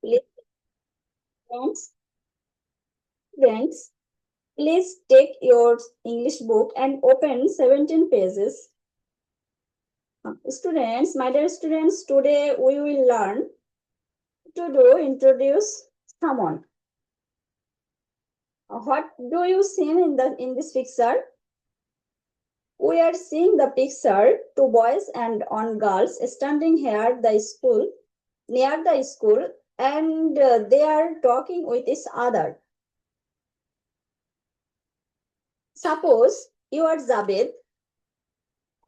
Please, friends, please take your English book and open 17 pages. Students, my dear students, today we will learn to introduce someone. What do you see in this picture? We are seeing the picture two boys and one girls standing here the school near the school, and they are talking with each other. Suppose you are Zabed,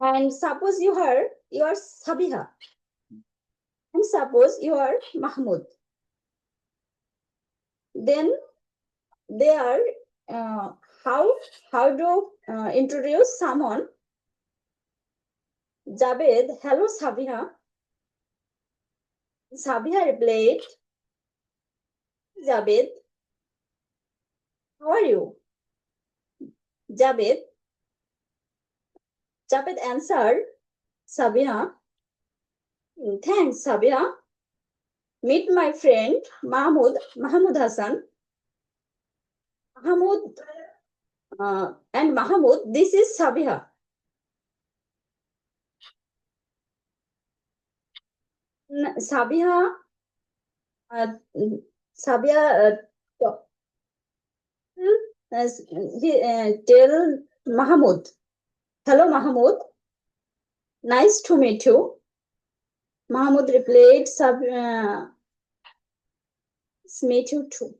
and suppose you are Sabiha, and suppose you are Mahmoud. Then they are how to introduce someone. Javed, hello Sabiha. Sabiha replied, Javed, how are you? Javed answered, Sabiha, thanks Sabiha. Meet my friend Mahmoud Hassan. Mahmoud and Mahmoud, this is Sabiha. Sabiha, Sabiha tell Mahmoud, hello Mahmoud, nice to meet you. Mahmoud replied, meet you too.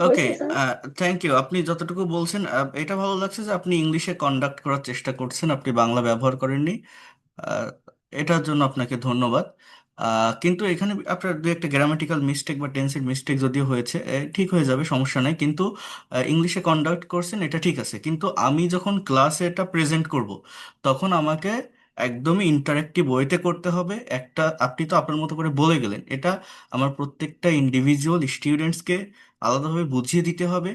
ওকে, হয়েছে sir? Thank you. আপনি যতটুকু বলছেন এটা ভালো লাগছে যে আপনি ইংলিশে কন্ডাক্ট করার চেষ্টা করছেন, আপনি বাংলা ব্যবহার করেননি। আহ, এটার জন্য আপনাকে ধন্যবাদ। কিন্তু এখানে আপনার দু একটা গ্রামাটিক্যাল মিস্টেক বা টেন্সের মিস্টেক যদিও হয়েছে, ঠিক হয়ে যাবে, সমস্যা নাই। কিন্তু ইংলিশে কন্ডাক্ট করছেন এটা ঠিক আছে, কিন্তু আমি যখন ক্লাসে এটা প্রেজেন্ট করব তখন আমাকে একদমই ইন্টারেক্টিভ ওয়েতে করতে হবে। একটা আপনি তো আপনার মতো করে বলে গেলেন, এটা আমার প্রত্যেকটা ইন্ডিভিজুয়াল স্টুডেন্টসকে আলাদাভাবে বুঝিয়ে দিতে হবে।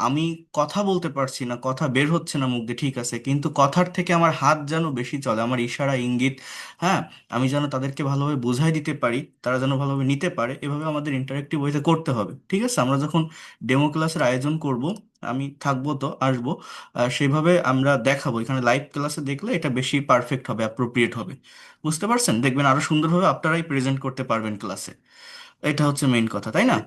আমি কথা বলতে পারছি না, কথা বের হচ্ছে না মুখ দিয়ে, ঠিক আছে, কিন্তু কথার থেকে আমার হাত যেন বেশি চলে, আমার ইশারা ইঙ্গিত, হ্যাঁ, আমি যেন তাদেরকে ভালোভাবে বোঝাই দিতে পারি, তারা যেন ভালোভাবে নিতে পারে, এভাবে আমাদের ইন্টারেক্টিভ ওয়েতে করতে হবে। ঠিক আছে, আমরা যখন ডেমো ক্লাসের আয়োজন করব, আমি থাকবো তো আসবো, সেইভাবে আমরা দেখাবো। এখানে লাইভ ক্লাসে দেখলে এটা বেশি পারফেক্ট হবে, অ্যাপ্রোপ্রিয়েট হবে। বুঝতে পারছেন? দেখবেন আরো সুন্দরভাবে আপনারাই প্রেজেন্ট করতে পারবেন ক্লাসে। এটা হচ্ছে মেইন কথা, তাই না?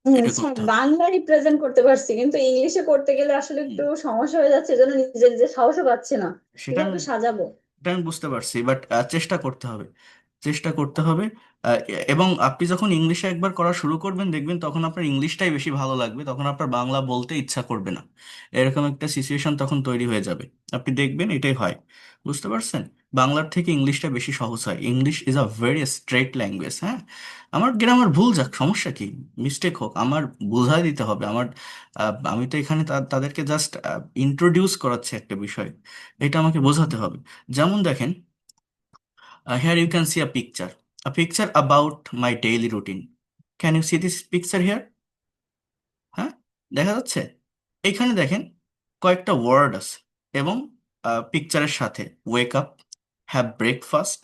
এটা স্যার, করতে হবে। বাংলা রিপ্রেজেন্ট করতে পারছি, কিন্তু ইংলিশে করতে গেলে আসলে হুম, একটু সমস্যা হয়ে যাচ্ছে, এজন্য নিজে নিজে সাহসও পাচ্ছি না সেটা আমি কিভাবে সাজাবো। এটা আমি বুঝতে পারছি, বাট চেষ্টা করতে হবে, চেষ্টা করতে হবে। এবং আপনি যখন ইংলিশে একবার করা শুরু করবেন দেখবেন তখন আপনার ইংলিশটাই বেশি ভালো লাগবে, তখন আপনার বাংলা বলতে ইচ্ছা করবে না। এরকম একটা সিচুয়েশন তখন তৈরি হয়ে যাবে। আপনি দেখবেন এটাই হয়। বুঝতে পারছেন? বাংলার থেকে ইংলিশটা বেশি সহজ হয়। English is a very straight language. হ্যাঁ, আমার গ্রামার ভুল যাক, সমস্যা কি, মিস্টেক হোক, আমার বোঝাই দিতে হবে। আমি তো এখানে তাদেরকে জাস্ট ইন্ট্রোডিউস করাচ্ছি একটা বিষয়, এটা আমাকে বোঝাতে হবে। যেমন দেখেন, here you can see a picture about my daily routine. Can you see this picture here? হ্যাঁ, দেখা যাচ্ছে? এখানে দেখেন কয়েকটা ওয়ার্ড আছে, এবং পিকচারের সাথে wake up, have breakfast,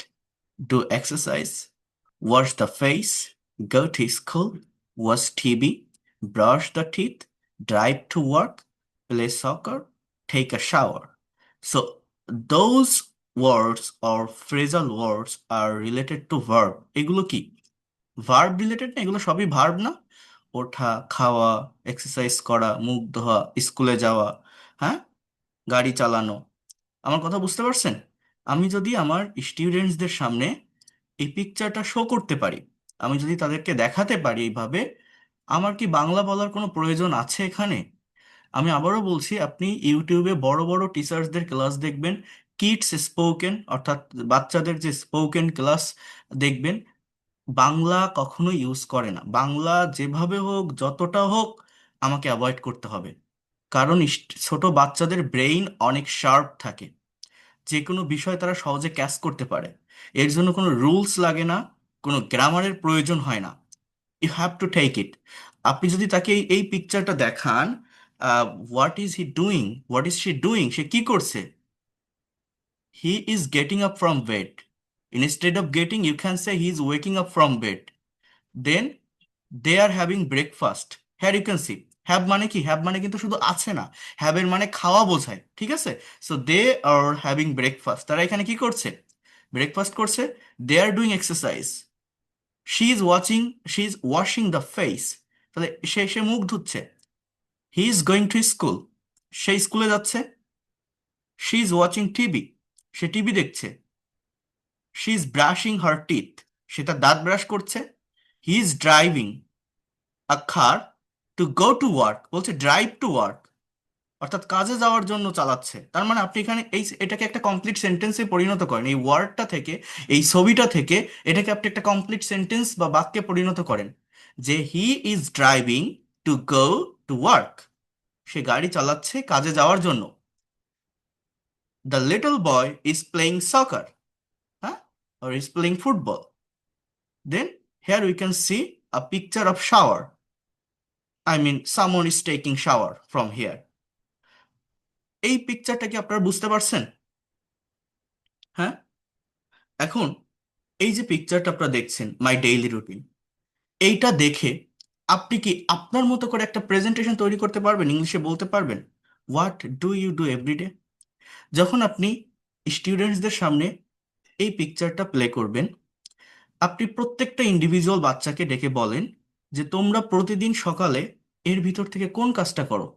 do exercise, wash the face, go to school, watch TV, brush the teeth, drive to work, play soccer, take a shower. So those words or phrasal words are related to verb. এগুলো কি verb related না? এগুলো সবই verb না? ওঠা, খাওয়া, exercise করা, মুখ ধোয়া, স্কুলে যাওয়া, হ্যাঁ, গাড়ি চালানো। আমার কথা বুঝতে পারছেন? আমি যদি আমার স্টুডেন্টসদের সামনে এই পিকচারটা শো করতে পারি, আমি যদি তাদেরকে দেখাতে পারি এইভাবে, আমার কি বাংলা বলার কোনো প্রয়োজন আছে এখানে? আমি আবারও বলছি, আপনি ইউটিউবে বড় বড় টিচার্সদের ক্লাস দেখবেন, কিডস স্পোকেন অর্থাৎ বাচ্চাদের যে স্পোকেন ক্লাস দেখবেন, বাংলা কখনো ইউজ করে না। বাংলা যেভাবে হোক, যতটা হোক, আমাকে অ্যাভয়েড করতে হবে। কারণ ছোট বাচ্চাদের ব্রেইন অনেক শার্প থাকে, যে কোনো বিষয় তারা সহজে ক্যাচ করতে পারে। এর জন্য কোনো রুলস লাগে না, কোনো গ্রামারের প্রয়োজন হয় না। You have to take it. আপনি যদি তাকে এই পিকচারটা দেখান, what is he doing, what is she doing, সে কি করছে? He is getting up from bed. Instead of getting, you can say he is waking up from bed. Then they are having breakfast. Here you can see have মানে কি, have মানে কিন্তু শুধু আছে না, have এর মানে খাওয়া বোঝায়, ঠিক আছে? So they are having breakfast, তারা এখানে কি করছে? ব্রেকফাস্ট করছে। They are doing exercise. She is washing the face, তাহলে সে সে মুখ ধুচ্ছে। He is going to school, সে স্কুলে যাচ্ছে। শি ইজ ওয়াচিং টিভি, সে টিভি দেখছে। She is brushing her teeth, সে তার দাঁত ব্রাশ করছে। He is driving a car to go to work, বলছে ড্রাইভ টু ওয়ার্ক, অর্থাৎ কাজে যাওয়ার জন্য চালাচ্ছে। তার মানে আপনি এখানে এটাকে একটা কমপ্লিট সেন্টেন্সে পরিণত করেন, এই ওয়ার্ডটা থেকে, এই ছবিটা থেকে এটাকে আপনি একটা কমপ্লিট সেন্টেন্স বা বাক্যে পরিণত করেন যে he is driving to go to work, সে গাড়ি চালাচ্ছে কাজে যাওয়ার জন্য। The little boy is playing soccer, হ্যাঁ, or is playing football. Then here we can see a picture of shower. I mean, someone is taking shower from here. এই পিকচারটা কি আপনারা বুঝতে পারছেন? হ্যাঁ, এখন এই যে পিকচারটা আপনারা দেখছেন, মাই ডেইলি রুটিন, এইটা দেখে আপনি কি আপনার মতো করে একটা প্রেজেন্টেশন তৈরি করতে পারবেন, ইংলিশে বলতে পারবেন what do you do everyday? যখন আপনি স্টুডেন্টসদের সামনে এই পিকচারটা প্লে করবেন, আপনি প্রত্যেকটা ইন্ডিভিজুয়াল বাচ্চাকে ডেকে বলেন যে তোমরা প্রতিদিন সকালে এর ভিতর থেকে কোন কাজটা করো।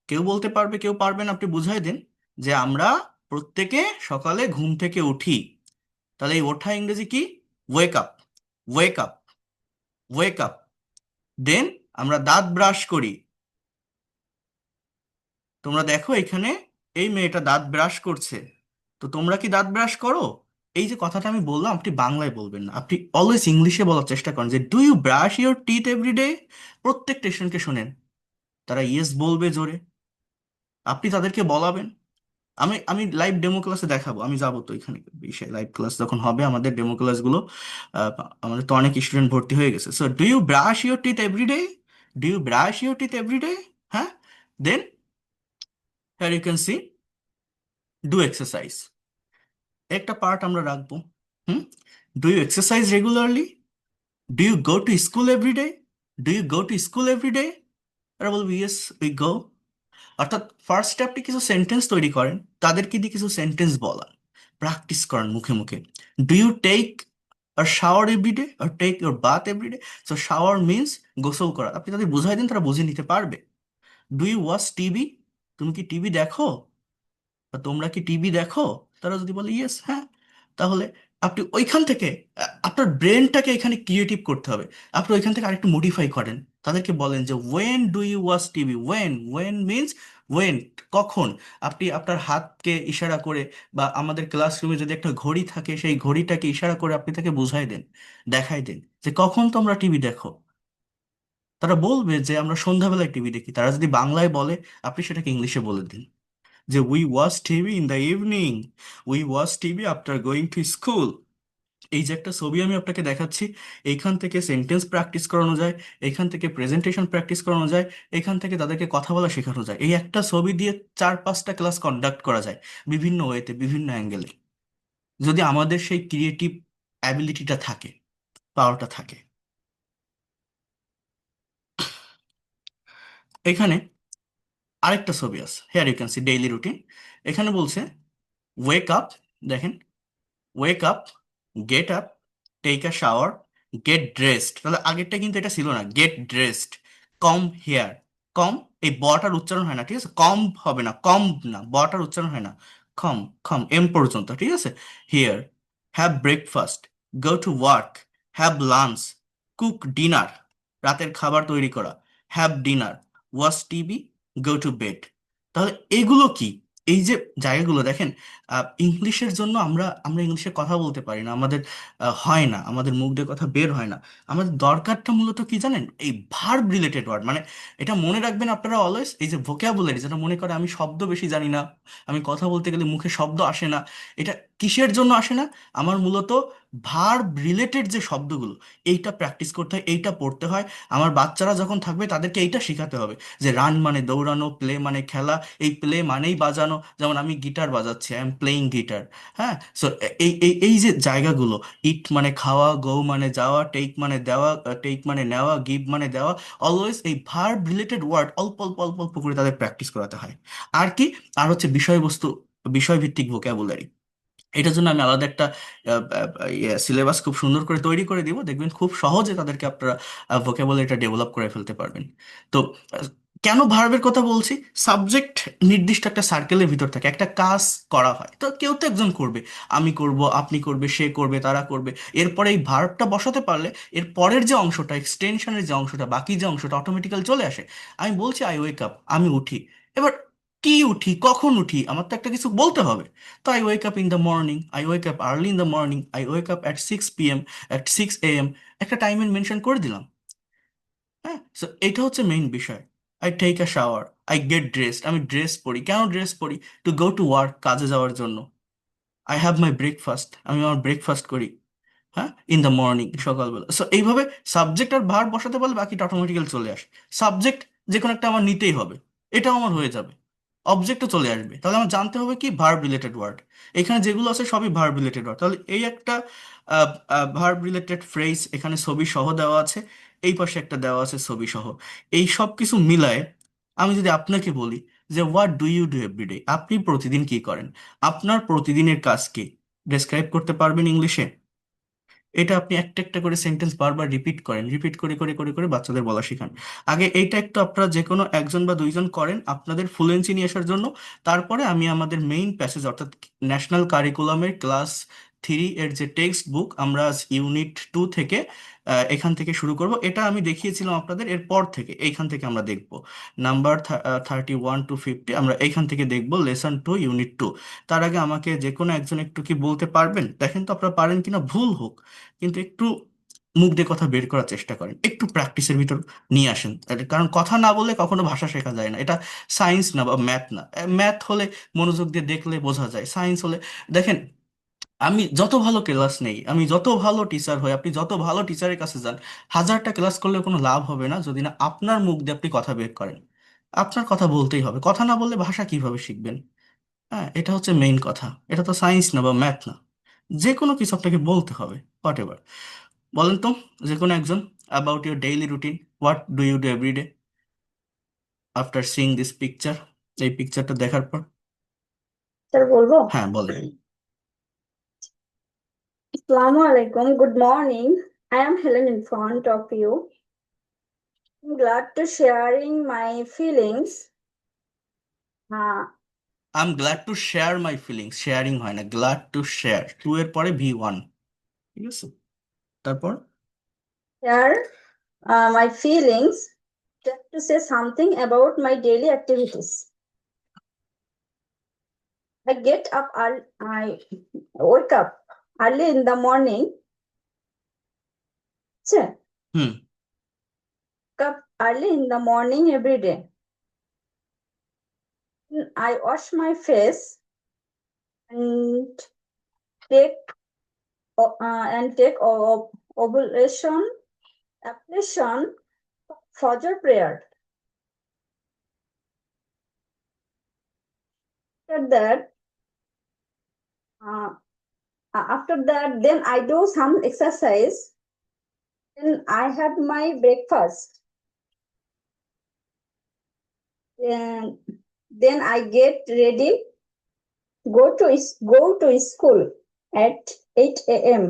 কেউ বলতে পারবে, কেউ পারবেন, আপনি বুঝাই দেন যে আমরা প্রত্যেকে সকালে ঘুম থেকে উঠি। তাহলে এই ওঠা ইংরেজি কি? Wake up, wake up, wake up. Then আমরা দাঁত ব্রাশ করি। তোমরা দেখো এখানে এই মেয়েটা দাঁত ব্রাশ করছে, তো তোমরা কি দাঁত ব্রাশ করো? এই যে কথাটা আমি বললাম, আপনি বাংলায় বলবেন না, আপনি অলওয়েজ ইংলিশে বলার চেষ্টা করেন যে do you brush your teeth everyday. প্রত্যেকটা স্টুডেন্টকে শোনেন, তারা ইয়েস বলবে জোরে, আপনি তাদেরকে বলাবেন। আমি আমি লাইভ ডেমো ক্লাসে দেখাবো, আমি যাবো তো এখানে বিষয়, লাইভ ক্লাস যখন হবে আমাদের ডেমো ক্লাসগুলো, আমাদের তো অনেক স্টুডেন্ট ভর্তি হয়ে গেছে। So do you brush your teeth everyday, do you brush your teeth everyday, হ্যাঁ। Then here you can see do exercise, একটা পার্ট আমরা রাখবো। Hmm, do you exercise regularly, do you go to school everyday, do you go to school everyday. এরা বলবো yes we go. অর্থাৎ first স্টেপটি কিছু sentence তৈরি করেন, তাদেরকে দিয়ে কিছু সেন্টেন্স বলান, প্র্যাকটিস করেন মুখে মুখে। Do you take your shower everyday আর take your bath everyday. So shower means গোসল করা, আপনি তাদের বুঝাই দিন, তারা বুঝে নিতে পারবে। ডু ইউ ওয়াচ টিভি, তুমি কি টিভি দেখো বা তোমরা কি টিভি দেখো? তারা যদি বলে ইয়েস, হ্যাঁ, তাহলে আপনি ওইখান থেকে আপনার ব্রেনটাকে এখানে ক্রিয়েটিভ করতে হবে। আপনি ওইখান থেকে আরেকটু মডিফাই করেন, তাদেরকে বলেন যে when do you watch TV, when, when means when, কখন। আপনি আপনার হাতকে ইশারা করে, বা আমাদের ক্লাসরুমে যদি একটা ঘড়ি থাকে সেই ঘড়িটাকে ইশারা করে আপনি তাকে বুঝাই দেন, দেখাই দেন যে কখন তোমরা টিভি দেখো। তারা বলবে যে আমরা সন্ধ্যাবেলায় টিভি দেখি। তারা যদি বাংলায় বলে, আপনি সেটাকে ইংলিশে বলে দিন যে we watch TV in the evening, we watch TV after going to school. এই যে একটা ছবি আমি আপনাকে দেখাচ্ছি, এইখান থেকে সেন্টেন্স প্র্যাকটিস করানো যায়, এইখান থেকে প্রেজেন্টেশন প্র্যাকটিস করানো যায়, এইখান থেকে তাদেরকে কথা বলা শেখানো যায়। এই একটা ছবি দিয়ে 4-5টা ক্লাস কন্ডাক্ট করা যায় বিভিন্ন ওয়েতে, বিভিন্ন অ্যাঙ্গেলে, যদি আমাদের সেই ক্রিয়েটিভ অ্যাবিলিটিটা থাকে, পাওয়ারটা থাকে। এখানে আরেকটা ছবি আছে, here you can see daily routine. এখানে বলছে ওয়েক আপ, দেখেন, wake up, get up, take a shower, get dressed. তাহলে আগেরটা কিন্তু এটা ছিল না, get dressed, come here, come, এই বটার উচ্চারণ হয় না, ঠিক আছে? কম হবে না, কম না, বটার উচ্চারণ হয় না, খম, খম, এম পর্যন্ত, ঠিক আছে? Here, have breakfast, go to work, have lunch, cook dinner, রাতের খাবার তৈরি করা, have dinner, watch TV, go to bed. তাহলে এগুলো কি? এই যে জায়গাগুলো দেখেন, ইংলিশের জন্য আমরা আমরা ইংলিশে কথা বলতে পারি না, আমাদের হয় না, আমাদের মুখ দিয়ে কথা বের হয় না। আমাদের দরকারটা মূলত কি জানেন? এই ভার্ব রিলেটেড ওয়ার্ড, মানে এটা মনে রাখবেন আপনারা অলওয়েজ, এই যে ভোকাবুলারি, যেটা মনে করে আমি শব্দ বেশি জানি না, আমি কথা বলতে গেলে মুখে শব্দ আসে না, এটা কিসের জন্য আসে না? আমার মূলত ভার্ব রিলেটেড যে শব্দগুলো, এইটা প্র্যাকটিস করতে হয়, এইটা পড়তে হয়। আমার বাচ্চারা যখন থাকবে তাদেরকে এইটা শেখাতে হবে যে রান মানে দৌড়ানো, প্লে মানে খেলা, এই প্লে মানেই বাজানো, বাজানো, যেমন আমি গিটার বাজাচ্ছি, আই এম প্লেইং গিটার। হ্যাঁ, সো এই এই এই যে জায়গাগুলো, ইট মানে খাওয়া, গো মানে যাওয়া, টেক মানে দেওয়া, টেক মানে নেওয়া, গিভ মানে দেওয়া, অলওয়েজ এই ভার্ব রিলেটেড ওয়ার্ড অল্প অল্প অল্প অল্প করে তাদের প্র্যাকটিস করাতে হয়। আর কি, আর হচ্ছে বিষয়বস্তু, বিষয়ভিত্তিক ভোকাবুলারি। এটার জন্য আমি আলাদা একটা সিলেবাস খুব সুন্দর করে তৈরি করে দিব, দেখবেন খুব সহজে তাদেরকে আপনারা ভোকাবুলারিটা ডেভেলপ করে ফেলতে পারবেন। তো আহ, কেন ভার্বের কথা বলছি? সাবজেক্ট নির্দিষ্ট একটা সার্কেলের ভিতর থাকে, একটা কাজ করা হয়, তো কেউ তো একজন করবে, আমি করব, আপনি করবে, সে করবে, তারা করবে। এরপরে এই ভার্বটা বসাতে পারলে এর পরের যে অংশটা, এক্সটেনশনের যে অংশটা, বাকি যে অংশটা অটোমেটিক্যাল চলে আসে। আমি বলছি আই ওয়েক আপ, আমি উঠি। এবার কি উঠি, কখন উঠি, আমার তো একটা কিছু বলতে হবে। তো I wake up in the morning, I wake up early in the morning, I wake up at 6 p.m., at 6 a.m. একটা টাইমের মেনশন করে দিলাম। হ্যাঁ, সো এটা হচ্ছে মেইন বিষয়। I take a shower, I get dressed, আমি ড্রেস পরি, কেন ড্রেস পরি? টু গো টু ওয়ার্ক, কাজে যাওয়ার জন্য। আই হ্যাভ মাই ব্রেকফাস্ট, আমি আমার ব্রেকফাস্ট করি। হ্যাঁ, ইন দ্য মর্নিং, সকালবেলা। সো এইভাবে সাবজেক্ট আর ভার্ব বসাতে পারলে বাকিটা অটোমেটিক্যাল চলে আসে। সাবজেক্ট যে কোনো একটা আমার নিতেই হবে, এটাও আমার হয়ে যাবে। অবজেক্টও চলে আসবে, তাহলে আমার জানতে হবে কি, ভার্ব রিলেটেড ওয়ার্ড। এখানে যেগুলো আছে সবই ভার্ব রিলেটেড ওয়ার্ড। তাহলে এই একটা ভার্ব রিলেটেড ফ্রেজ এখানে ছবি সহ দেওয়া আছে, এই পাশে একটা দেওয়া আছে ছবি সহ। এই সব কিছু মিলায় আমি যদি আপনাকে বলি যে what do you do everyday, আপনি প্রতিদিন কি করেন, আপনার প্রতিদিনের কাজ কি, ডেসক্রাইব করতে পারবেন ইংলিশে? এটা আপনি একটা একটা করে সেন্টেন্স বারবার রিপিট করেন, রিপিট করে করে করে করে বাচ্চাদের বলা শেখান। আগে এইটা একটু আপনারা যে কোনো একজন বা দুইজন করেন আপনাদের ফ্লুয়েন্সি নিয়ে আসার জন্য। তারপরে আমি আমাদের মেইন প্যাসেজ, অর্থাৎ ন্যাশনাল কারিকুলামের ক্লাস 3 এর যে টেক্সট বুক, আমরা ইউনিট 2 থেকে এখান থেকে শুরু করব। এটা আমি দেখিয়েছিলাম আপনাদের, এরপর থেকে এইখান থেকে আমরা দেখব নাম্বার 31 to 50, আমরা এইখান থেকে দেখব লেসন 2 ইউনিট 2। তার আগে আমাকে যে কোনো একজন একটু কি বলতে পারবেন? দেখেন তো আপনারা পারেন কিনা, ভুল হোক কিন্তু একটু মুখ দিয়ে কথা বের করার চেষ্টা করেন, একটু প্র্যাকটিসের ভিতর নিয়ে আসেন। কারণ কথা না বলে কখনো ভাষা শেখা যায় না, এটা সায়েন্স না বা ম্যাথ না। ম্যাথ হলে মনোযোগ দিয়ে দেখলে বোঝা যায়, সায়েন্স হলে, দেখেন, আমি যত ভালো ক্লাস নেই, আমি যত ভালো টিচার হই, আপনি যত ভালো টিচারের কাছে যান, হাজারটা ক্লাস করলে কোনো লাভ হবে না যদি না আপনার মুখ দিয়ে আপনি কথা বের করেন। আপনার কথা বলতেই হবে, কথা না বললে ভাষা কিভাবে শিখবেন? হ্যাঁ, এটা হচ্ছে মেইন কথা। এটা তো সায়েন্স না বা ম্যাথ না, যে কোনো কিছু আপনাকে বলতে হবে, হোয়াট এভার। বলেন তো, যে কোনো একজন, about your daily routine, what do you do everyday after seeing this picture, এই পিকচারটা দেখার পর। স্যার বলবো? হ্যাঁ, বলেন। Assalamu alaikum. Good morning. I am Helen in front of you. I'm glad to sharing my feelings. Uh, I am glad to share my feelings, sharing হয় না, glad to share, 2 এর পরে V1, ঠিক আছে? তারপর share my feelings. Just to say something about my daily activities. I get up early, I wake up early in the morning. Wake hmm up early in the morning every day. I wash my face and take ovulation, ablution, Fajr prayer. After that, uh, then I do some exercise. Then I have my breakfast. And then I get ready, go to school at 8 a.m.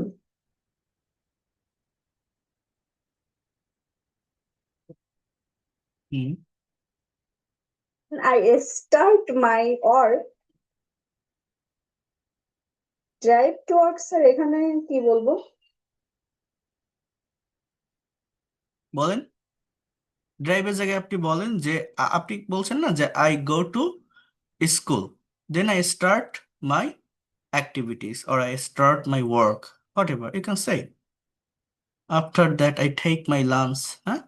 Hmm I start my work, drive to work. Sir এখানে কি বলবো? বলেন, ড্রাইভের জায়গায় আপনি বলেন যে আপনি বলছেন না যে I go to school, then I start my activities or I start my work, whatever you can say. After that, I take my lunch. হ্যাঁ,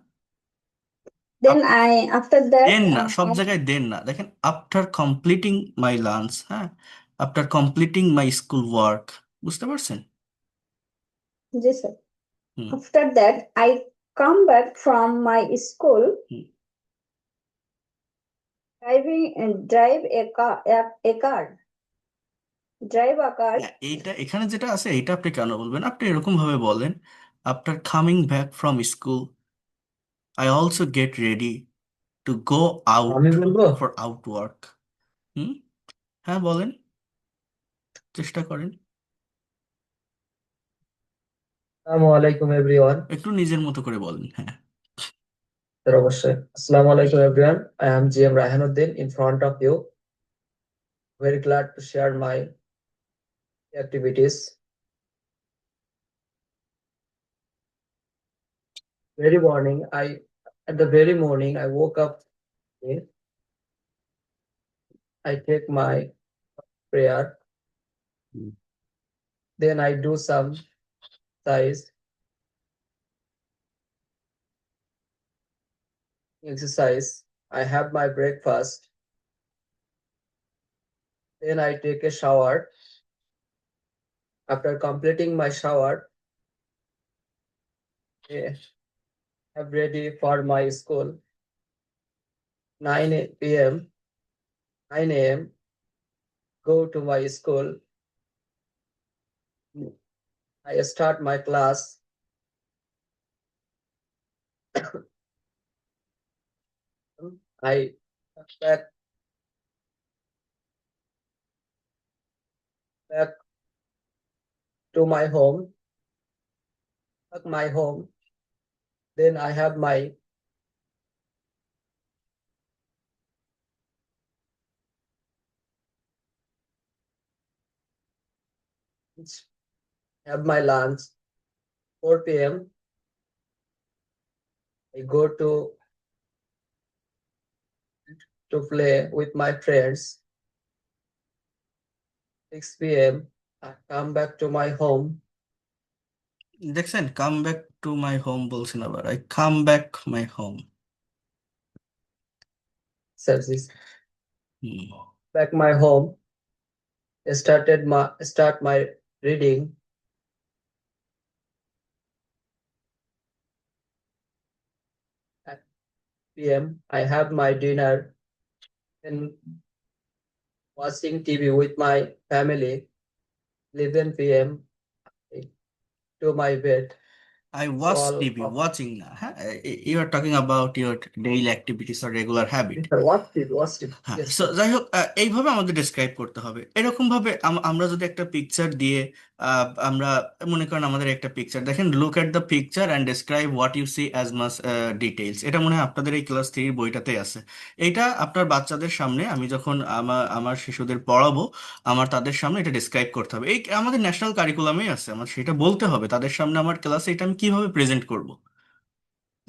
Then after that, দেন না, সব জায়গায় দেন না, দেখেন আফটার কমপ্লিটিং মাই লাঞ্চ, হ্যাঁ, after completing my school work, বুঝতে পারছেন? জি sir. Hmm After that, I come back from my school. Hmm drive a car. Drive a car. না, এইটা এখানে যেটা আছে এইটা আপনি কেন বলবেন? আপনি এরকম ভাবে বলেন, after coming back from school I also get ready to go out আমি বলবো। For out work. হুম, হ্যাঁ বলেন, চেষ্টা করেন, আসসালামু আলাইকুম এভরিওয়ান। একটু নিজের মতো করে বলেন। হ্যাঁ, স্যার অবশ্যই। আসসালামু আলাইকুম everyone. I am GM Rahanuddin in front of you. Very glad to share my activities. Very morning, at the very morning, I woke up. I take my prayer. Hmm. Then I do some exercise. I have my breakfast. Then I take a shower. After completing my shower, I am ready for my school. 9 p.m. 9 a.m. Go to my school. I start my class. I back back to my home. Back my home. Then I have my have my lunch. 4 p.m. I go to play with my friends. 6 p.m. I come back to my home. দেখছেন, come back to my home বলছেন, আবার I come back my home. Services. Hmm, Back my home. Start my reading. At p.m. I have my dinner and watching TV with my family. 11 p.m. to my bed. I So watch all TV, of watching না, হ্যাঁ, you are talking about your daily activities or regular habit. watch TV. হ্যাঁ, Yes, so যাই হোক, এইভাবে আমাদের describe করতে হবে। এরকম ভাবে আমরা যদি একটা পিকচার দিয়ে আমরা মনে করেন আমাদের একটা পিকচার দেখেন, look at the picture and describe what you see as much details, এটা মনে হয় আপনাদের এই ক্লাস 3 বইটাতেই আছে। এটা আপনার বাচ্চাদের সামনে আমি যখন আমার শিশুদের পড়াবো, আমার তাদের সামনে এটা ডিসক্রাইব করতে হবে। এই আমাদের ন্যাশনাল কারিকুলামেই আছে, আমার সেটা বলতে হবে তাদের সামনে, আমার ক্লাসে এটা আমি কিভাবে প্রেজেন্ট করব,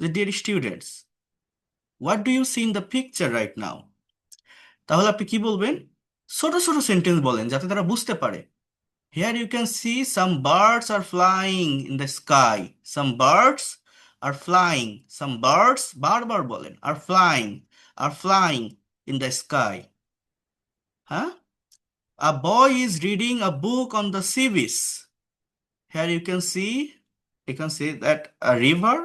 যে dear students, what do you see in the picture right now. তাহলে আপনি কি বলবেন? ছোট ছোট সেন্টেন্স বলেন যাতে তারা বুঝতে পারে। Here you can see some birds are flying in the sky, some birds are flying, some birds বারবার বলেন, are flying in the sky. হ্যাঁ, a boy is reading a book on the sea beach. Here you can see that a river,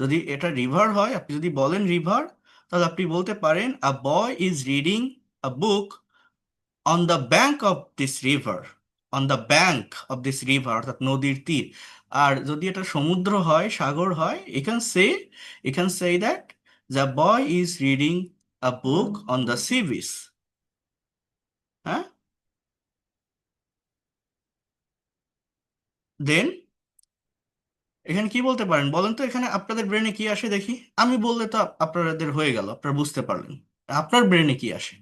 যদি এটা river হয়, আপনি যদি বলেন river, তাহলে আপনি বলতে পারেন a boy is reading a book on the bank of this river, on the bank of this river, অর্থাৎ নদীর তীর। আর যদি এটা সমুদ্র হয়, সাগর হয়, you can say that the boy is reading a book on the sea beach. হ্যাঁ, দেন এখানে কি বলতে পারেন বলেন তো, এখানে আপনাদের ব্রেনে কি আসে দেখি। আমি বললে তো আপনাদের হয়ে গেল, আপনারা বুঝতে পারলেন। আপনার ব্রেনে কি আসে,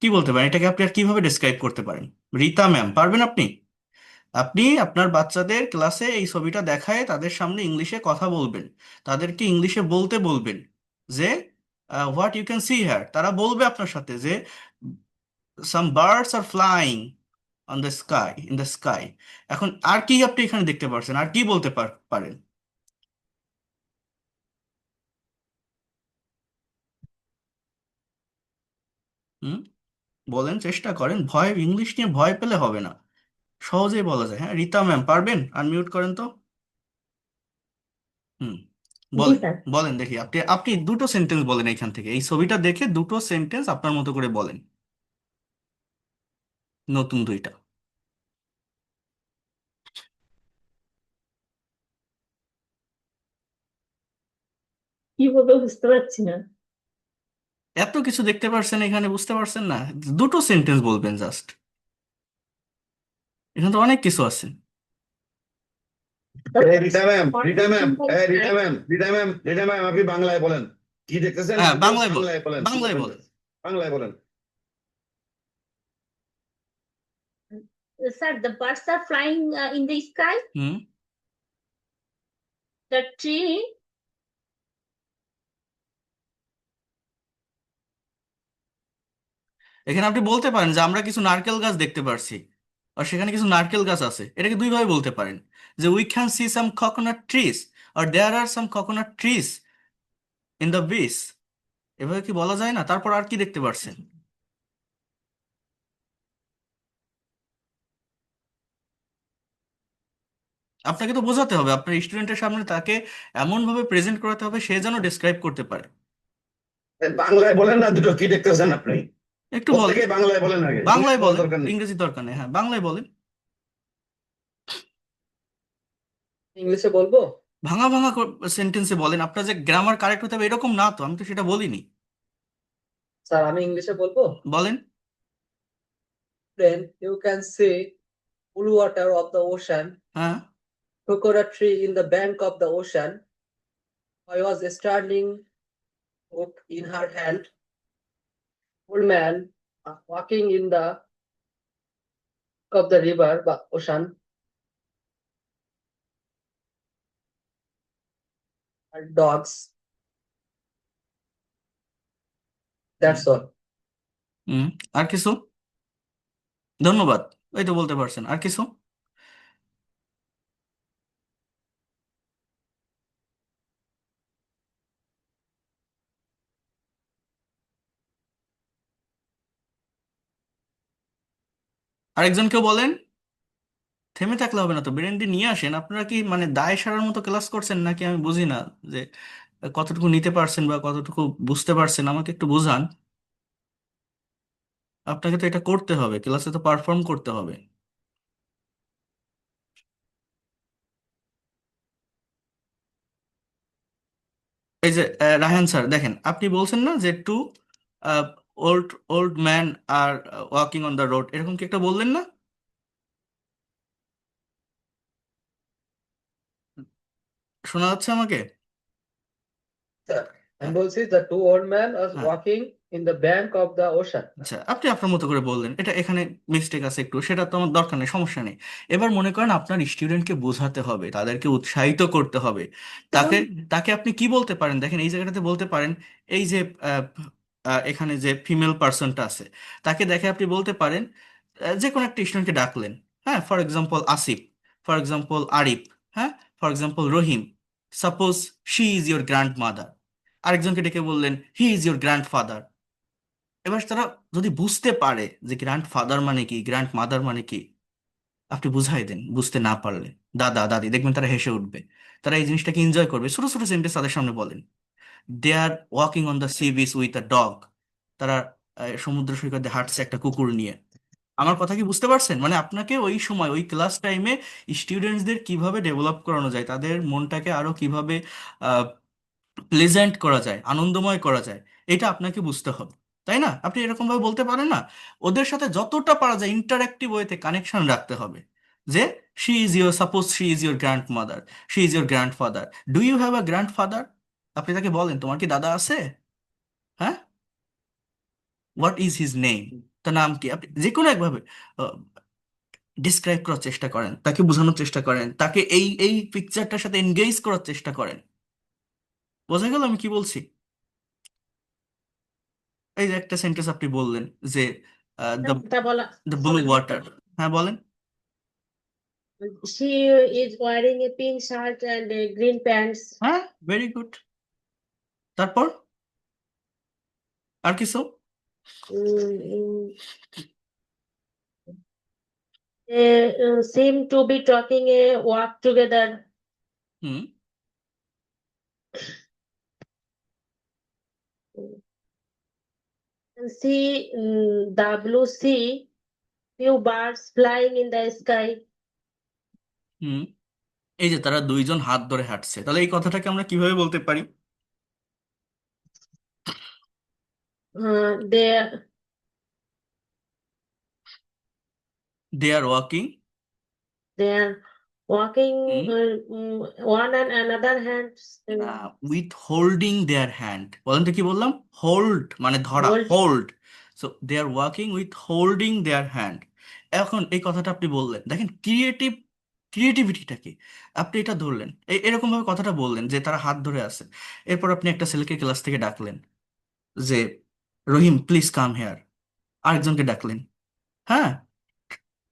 কি বলতে পারেন, এটাকে আপনি আর কিভাবে ডিসক্রাইব করতে পারেন? রীতা ম্যাম, পারবেন আপনি? আপনি আপনার বাচ্চাদের ক্লাসে এই ছবিটা দেখায় তাদের সামনে ইংলিশে কথা বলবেন, তাদেরকে ইংলিশে বলতে বলবেন যে what you can see here. তারা বলবে আপনার সাথে যে some birds are flying on the sky, in the sky. এখন আর কি আপনি এখানে দেখতে পারছেন, আর কি বলতে পারেন? হুম, বলেন, চেষ্টা করেন, ভয়, ইংলিশ নিয়ে ভয় পেলে হবে না, সহজেই বলা যায়। হ্যাঁ, রীতা ম্যাম পারবেন? আনমিউট করেন তো। হুম, জি বলেন স্যার। বলেন দেখি, আপনি আপনি দুটো সেন্টেন্স বলেন এখান থেকে, এই ছবিটা দেখে দুটো সেন্টেন্স আপনার মতো করে বলেন, নতুন দুইটা। কি বলবো বুঝতে পারছি না। এত কিছু দেখতে পারছেন এখানে, বুঝতে পারছেন না? দুটো সেন্টেন্স বলবেন জাস্ট, এখানে তো অনেক কিছু আছে। রিটা ম্যাম আপনি বাংলায় বলেন, কি দেখতেছেন? হ্যাঁ, আপনি just বাংলায় বাংলায় বলেন, কি বাংলায় বলবেন বলেন। just? বাংলায় বলেন। Sir, the birds are flying in the sky. Hmm The tree, এখানে আপনি বলতে পারেন যে আমরা কিছু নারকেল গাছ দেখতে পারছি, আর সেখানে কিছু নারকেল গাছ আছে, এটাকে দুইভাবে বলতে পারেন, যে we can see some coconut trees, আর there are some coconut trees in the beach. এভাবে কি বলা যায় না? তারপর আর কি দেখতে পারছেন? আপনাকে তো বোঝাতে হবে, আপনার স্টুডেন্টের সামনে তাকে এমন ভাবে প্রেজেন্ট করাতে হবে সে যেন ডেসক্রাইব করতে পারে। বাংলায় বলেন না, দুটো কি দেখতেছেন আপনি? একটু বলেন, প্রত্যেকে বাংলায় বলেন আগে, বাংলায় ইংলিশ বলার বলেন, দরকার নেই। ইংরেজি দরকার নেই, হ্যাঁ বাংলায় বলেন। ইংলিশে বলবো? ভাঙা ভাঙা সেন্টেন্সে বলেন, আপনার যে গ্রামার কারেক্ট হতে হবে এরকম না তো, আমি তো সেটা বলিনি। স্যার আমি ইংলিশে বলবো? বলেন। Then you can see blue water of the ocean, হ্যাঁ, coconut tree in the bank of the ocean. I was standing book in her hand. Old man walking in the of the river, the ocean. And dogs. That's all. হুম, আর কিছু? ধন্যবাদ, এই তো বলতে পারছেন, আর কিছু? আরেকজন কেউ বলেন। থেমে থাকলে হবে না তো, ব্রেন দিয়ে নিয়ে আসেন। আপনারা কি মানে দায় সারার মতো ক্লাস করছেন নাকি আমি বুঝি না, যে কতটুকু নিতে পারছেন বা কতটুকু বুঝতে পারছেন আমাকে একটু বুঝান। আপনাকে তো এটা করতে হবে, ক্লাসে তো পারফর্ম করতে হবে। এই যে রায়হান স্যার দেখেন, আপনি বলছেন না যে two old old man are walking on the road, এরকম কি একটা বললেন না? শোনা যাচ্ছে আমাকে? Sir, আমি বলছি the two old men are হ্যাঁ, walking in the bank of the ocean. আচ্ছা, আপনি আপনার মতো করে বললেন, এটা এখানে মিস্টেক আছে একটু, সেটা তো আমার দরকার নেই, সমস্যা নেই। এবার মনে করেন আপনার স্টুডেন্টকে বোঝাতে হবে, তাদেরকে উৎসাহিত করতে হবে, তাকে তাকে আপনি কি বলতে পারেন দেখেন, এই জায়গাটাতে বলতে পারেন, এই যে এখানে যে ফিমেল পার্সনটা আছে তাকে দেখে আপনি বলতে পারেন, যে কোনো একটা স্টুডেন্টকে ডাকলেন, হ্যাঁ, for example Asif, for example Arif, হ্যাঁ, for example Rahim, suppose she is your grandmother, আরেকজনকে ডেকে বললেন he is your grandfather. এবার তারা যদি বুঝতে পারে যে গ্র্যান্ড ফাদার মানে কি, গ্র্যান্ড মাদার মানে কি, আপনি বুঝাই দেন, বুঝতে না পারলে দাদা দাদি, দেখবেন তারা হেসে উঠবে, তারা এই জিনিসটাকে এনজয় করবে। ছোট ছোট সেন্টেন্স তাদের সামনে বলেন, they are walking on the sea beach with a dog, তারা সমুদ্র সৈকতে হাঁটছে একটা কুকুর নিয়ে। আমার কথা কি বুঝতে পারছেন? মানে আপনাকে ওই সময় ওই ক্লাস টাইমে স্টুডেন্টসদের কিভাবে ডেভেলপ করানো যায়, তাদের মনটাকে আরো কিভাবে প্লেজেন্ট করা যায়, আনন্দময় করা যায়, এটা আপনাকে বুঝতে হবে, তাই না? আপনি এরকম ভাবে বলতে পারেন না, ওদের সাথে যতটা পারা যায় ইন্টারাক্টিভ ওয়েতে কানেকশন রাখতে হবে, যে she is your, suppose she is your grandmother, she is your grandfather, do you have a grandfather? আপনি তাকে বলেন তোমার কি দাদা আছে? হ্যাঁ, হোয়াট ইজ হিজ নেম, তার নাম কি? আপনি যে কোনো একভাবে ডিসক্রাইব করার চেষ্টা করেন, তাকে বোঝানোর চেষ্টা করেন, তাকে এই এই পিকচারটার সাথে এনগেজ করার চেষ্টা করেন। বোঝা গেল আমি কি বলছি? এই যে একটা সেন্টেন্স আপনি বললেন যে দ্য তা বলা, দ্য ব্লু ওয়াটার, হ্যাঁ বলেন। she is wearing a pink shirt and green pants. হ্যাঁ, ভেরি গুড। তারপর আর কিছু? They seem to be talking a walk together. Hmm, See the blue sea, few birds flying in the sky. হুম এই যে তারা দুইজন হাত ধরে হাঁটছে, তাহলে এই কথাটাকে আমরা কিভাবে বলতে পারি? They they are walking they are walking one and another hands. With holding their hand. বলেন তো কি বললাম? হোল্ড মানে ধরা, Hold. Hold. So they are walking with holding their hand. এখন এই কথাটা আপনি বললেন, দেখেন ক্রিয়েটিভিটিটা কি। আপনি এটা ধরলেন, এরকম ভাবে কথাটা বললেন যে তারা হাত ধরে আছে। এরপর আপনি একটা ছেলেকে ক্লাস থেকে ডাকলেন যে রহিম প্লিজ কাম হেয়ার, আরেকজনকে ডাকলেন, হ্যাঁ,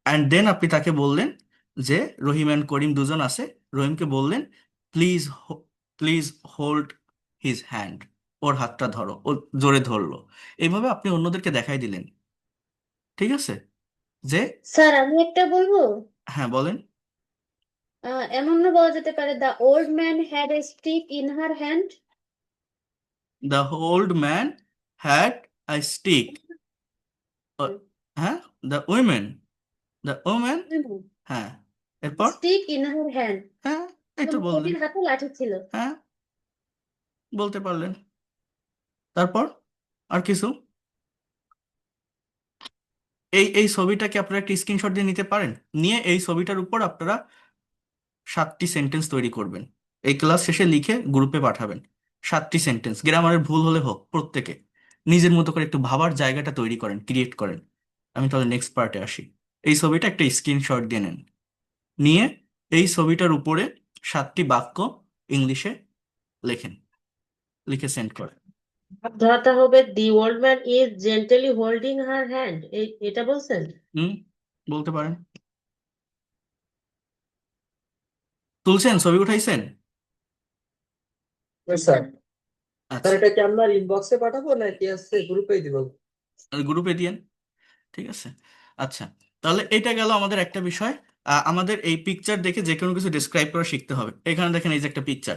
অ্যান্ড দেন আপনি তাকে বললেন যে রহিম অ্যান্ড করিম দুজন আছে, রহিমকে বললেন please please hold his hand, ওর হাতটা ধরো, ও জোরে ধরলো। এইভাবে আপনি অন্যদেরকে দেখাই দিলেন, ঠিক আছে? যে স্যার আমি একটা বলবো, হ্যাঁ বলেন। এমনও বলা যেতে পারে the old man had a stick in her hand. The old man had a stick. হ্যাঁ, দ্য উইমেন, দ্য ওমেন, হ্যাঁ, এরপর স্টিক ইন হার হ্যান্ড, হ্যাঁ এই তো বললেন, কবির হাতে লাঠি ছিল। হ্যাঁ বলতে পারলেন। তারপর আর কিছু? এই ছবিটাকে আপনারা একটা স্ক্রিনশট দিয়ে নিতে পারেন, নিয়ে এই ছবিটার উপর আপনারা 7টি সেন্টেন্স তৈরি করবেন। এই ক্লাস শেষে লিখে গ্রুপে পাঠাবেন। 7টি সেন্টেন্স, গ্রামারের ভুল হলে হোক, প্রত্যেকে নিজের মতো করে একটু ভাবার জায়গাটা তৈরি করেন, ক্রিয়েট করেন। আমি তাহলে নেক্সট পার্টে আসি। এই ছবিটা একটা স্ক্রিনশট দিয়ে নেন, নিয়ে এই ছবিটার উপরে 7টি বাক্য ইংলিশে লেখেন, লিখে সেন্ড করেন। ধরাটা হবে the old man is gently holding her hand, এটা বলছেন? হুম, বলতে পারেন। তুলছেন, ছবি উঠাইছেন? স্যার স্যার আচ্ছা, এটা কি আপনার ইনবক্সে পাঠাবো নাকি গ্রুপেই দিব? গ্রুপে দিয়েন, ঠিক আছে। আচ্ছা, তাহলে এটা গেল আমাদের একটা বিষয়। আমাদের এই পিকচার দেখে যে কোনো কিছু ডিসক্রাইব করা শিখতে হবে। এখানে দেখেন, এই যে একটা পিকচার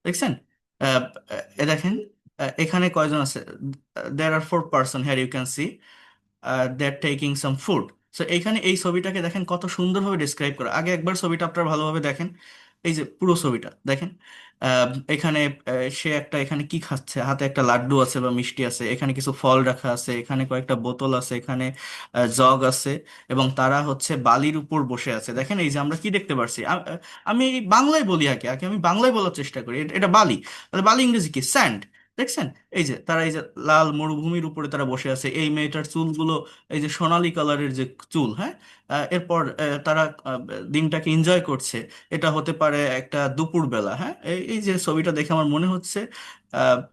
দেখছেন, আহ, দেখেন এখানে কয়জন আছে? There are 4 person here, you can see they are taking some food. So এইখানে এই ছবিটাকে দেখেন কত সুন্দরভাবে ডিসক্রাইব করা। আগে একবার ছবিটা আপনারা ভালোভাবে দেখেন, এই যে পুরো ছবিটা দেখেন। এখানে সে একটা, এখানে কি খাচ্ছে, হাতে একটা লাড্ডু আছে বা মিষ্টি আছে, এখানে কিছু ফল রাখা আছে, এখানে কয়েকটা বোতল আছে, এখানে জগ আছে, এবং তারা হচ্ছে বালির উপর বসে আছে। দেখেন এই যে আমরা কি দেখতে পারছি, আমি বাংলায় বলি, আগে আগে আমি বাংলায় বলার চেষ্টা করি। এটা বালি, তাহলে বালি ইংরেজি কি? স্যান্ড। দেখছেন এই যে তারা, এই যে লাল মরুভূমির উপরে তারা বসে আছে। এই মেয়েটার চুলগুলো এই যে সোনালী কালারের যে চুল, হ্যাঁ। এরপর তারা দিনটাকে এনজয় করছে। এটা হতে পারে একটা দুপুর বেলা, হ্যাঁ। এই যে ছবিটা দেখে আমার মনে হচ্ছে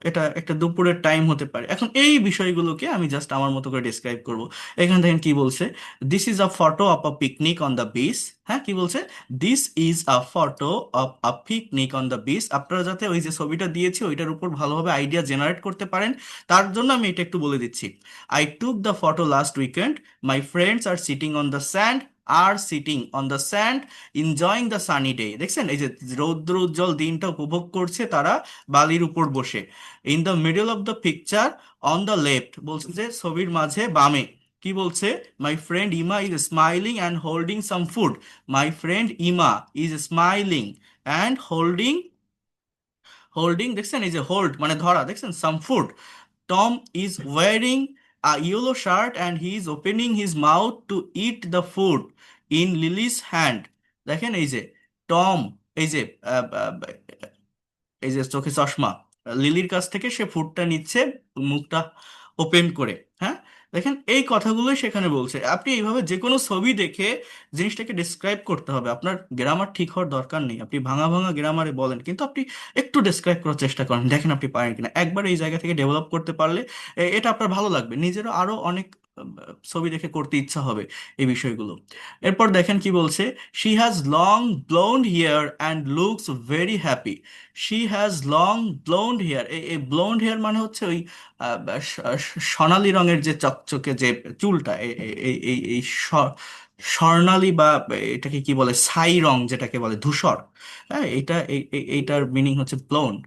এটা একটা দুপুরের টাইম হতে পারে। এখন এই বিষয়গুলোকে আমি জাস্ট আমার মতো করে ডিসক্রাইব করব। এখানে দেখেন কি বলছে, this is a photo of a picnic on the beach. হ্যাঁ, কি বলছে? This is a photo of a picnic on the beach. আপনারা যাতে ওই যে ছবিটা দিয়েছি ওইটার উপর ভালোভাবে আইডিয়া জেনারেট করতে পারেন, তার জন্য আমি এটা একটু বলে দিচ্ছি। I took the photo last weekend, my friends are sitting on the sand, are sitting on the sand enjoying the sunny day. দেখছেন এই যে রৌদ্র উজ্জ্বল দিনটা উপভোগ করছে তারা বালির উপর বসে। In the middle of the picture on the left, বলছে যে ছবির মাঝে বামে কি বলছে, মাই ফ্রেন্ড ইমা is smiling and holding some food. My friend ইমা ইজ স্মাইলিং অ্যান্ড হোল্ডিং, দেখছেন এই যে হোল্ড মানে ধরা, দেখছেন some food. Tom is wearing a yellow shirt and he is opening his mouth to it the food in Lily's hand. দেখেন এই যে টম, এই যে আহ, আহ, এই যে চোখে চশমা, লিলির কাছ থেকে সে ফুডটা নিচ্ছে মুখটা ওপেন করে, হ্যাঁ। দেখেন এই কথাগুলোই সেখানে বলছে। আপনি এইভাবে যে কোনো ছবি দেখে জিনিসটাকে ডিসক্রাইব করতে হবে। আপনার গ্রামার ঠিক হওয়ার দরকার নেই, আপনি ভাঙা ভাঙা গ্রামারে বলেন, কিন্তু আপনি একটু ডিসক্রাইব করার চেষ্টা করেন, দেখেন আপনি পারেন কিনা। একবার এই জায়গা থেকে ডেভেলপ করতে পারলে এটা আপনার ভালো লাগবে, নিজেরও আরো অনেক ছবি দেখে করতে ইচ্ছা হবে এই বিষয়গুলো। এরপর দেখেন কি বলছে, she has long blonde hair and looks very happy. She has long blonde hair, এই ব্লোন্ড হেয়ার মানে হচ্ছে ওই সোনালী রঙের যে চকচকে যে চুলটা, এই স্বর্ণালী বা এটাকে কি বলে, ছাই রং যেটাকে বলে ধূসর, হ্যাঁ। এইটার মিনিং হচ্ছে ব্লোন্ড।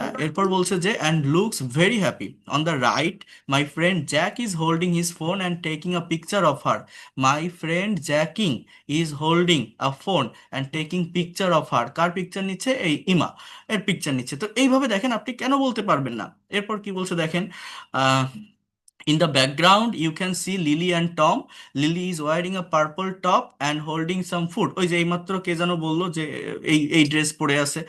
হ্যাঁ, এরপর বলছে যে and looks very happy on the right my friend Jack is holding his phone and taking a picture of her my friend jacking is holding a phone and taking picture of her. Car picture নিচ্ছে? এই ইমা এর picture নিচ্ছে। তো এইভাবে দেখেন আপনি কেন বলতে পারবেন না। এরপর কি বলছে দেখেন, in the background you can see Lily and Tom. Lily is wearing a purple top and holding some food. ওই যে এইমাত্র কে যেন বললো যে এই এই ড্রেস পরে আছে,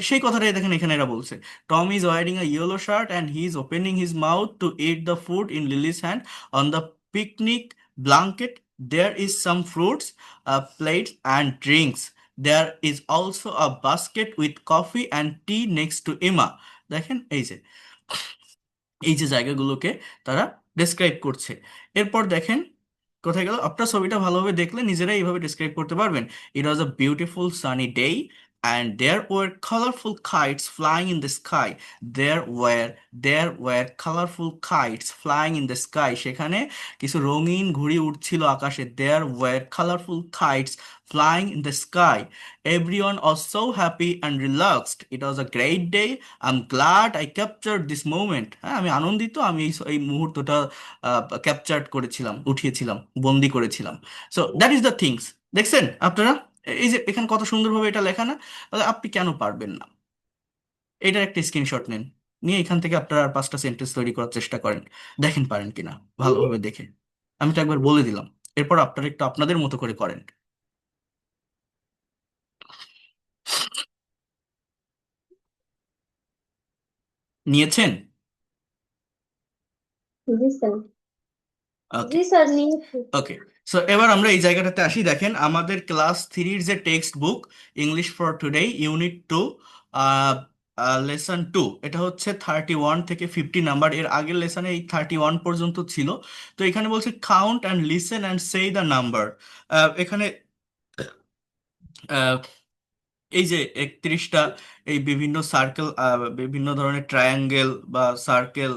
সেই কথাটাই দেখেন এখানে এরা বলছে। Tom is wearing a yellow shirt and he is opening his mouth to eat the food in Lily's hand. On the picnic blanket there is some fruits, plates and drinks. There is also a basket with coffee and tea next to Emma. দেখেন এই যে জায়গাগুলোকে তারা describe করছে। এরপর দেখেন কোথায় গেল, আপনার ছবিটা ভালোভাবে দেখলে নিজেরাই এইভাবে ডিসক্রাইব করতে পারবেন। It was a beautiful sunny day and there were colourful kites flying in the sky. There were colourful kites flying in the sky. সেখানে কিছু রঙিন ঘুড়ি উঠছিল আকাশে। There were colourful kites flying in the sky. Everyone was so happy and relaxed. It was a great day. I'm glad I captured this moment. হ্যাঁ, আমি আনন্দিত, আমি এই মুহূর্তটা ক্যাপচার করেছিলাম, উঠিয়েছিলাম, বন্দি করেছিলাম। So that is the things. দেখছেন আপনারা এই যে এখানে কত সুন্দরভাবে এটা লেখা না? তাহলে আপনি কেন পারবেন না? এটার একটা স্ক্রিনশট নেন, নিয়ে এখান থেকে আপনারা আর 5টা সেন্টেন্স তৈরি করার চেষ্টা করেন, দেখেন পারেন কিনা ভালোভাবে দেখে। আমি তো একবার বলে দিলাম, এরপর আপনারা একটু আপনাদের মতো করে করেন। নিয়েছেন? জি স্যার। ওকে জি স্যার, নিয়েছি। ওকে সো এবার আমরা এই জায়গাটাতে আসি। দেখেন আমাদের ক্লাস 3-র যে text book English for today unit 2 lesson 2, এটা হচ্ছে 31 থেকে 50 নাম্বার। এর আগের লেসনে এই 31 পর্যন্ত ছিল। তো এখানে বলছে count and listen and say the number. এখানে আহ, এই যে 31টা এই বিভিন্ন সার্কেল, বিভিন্ন ধরনের ট্রায়াঙ্গেল বা সার্কেল,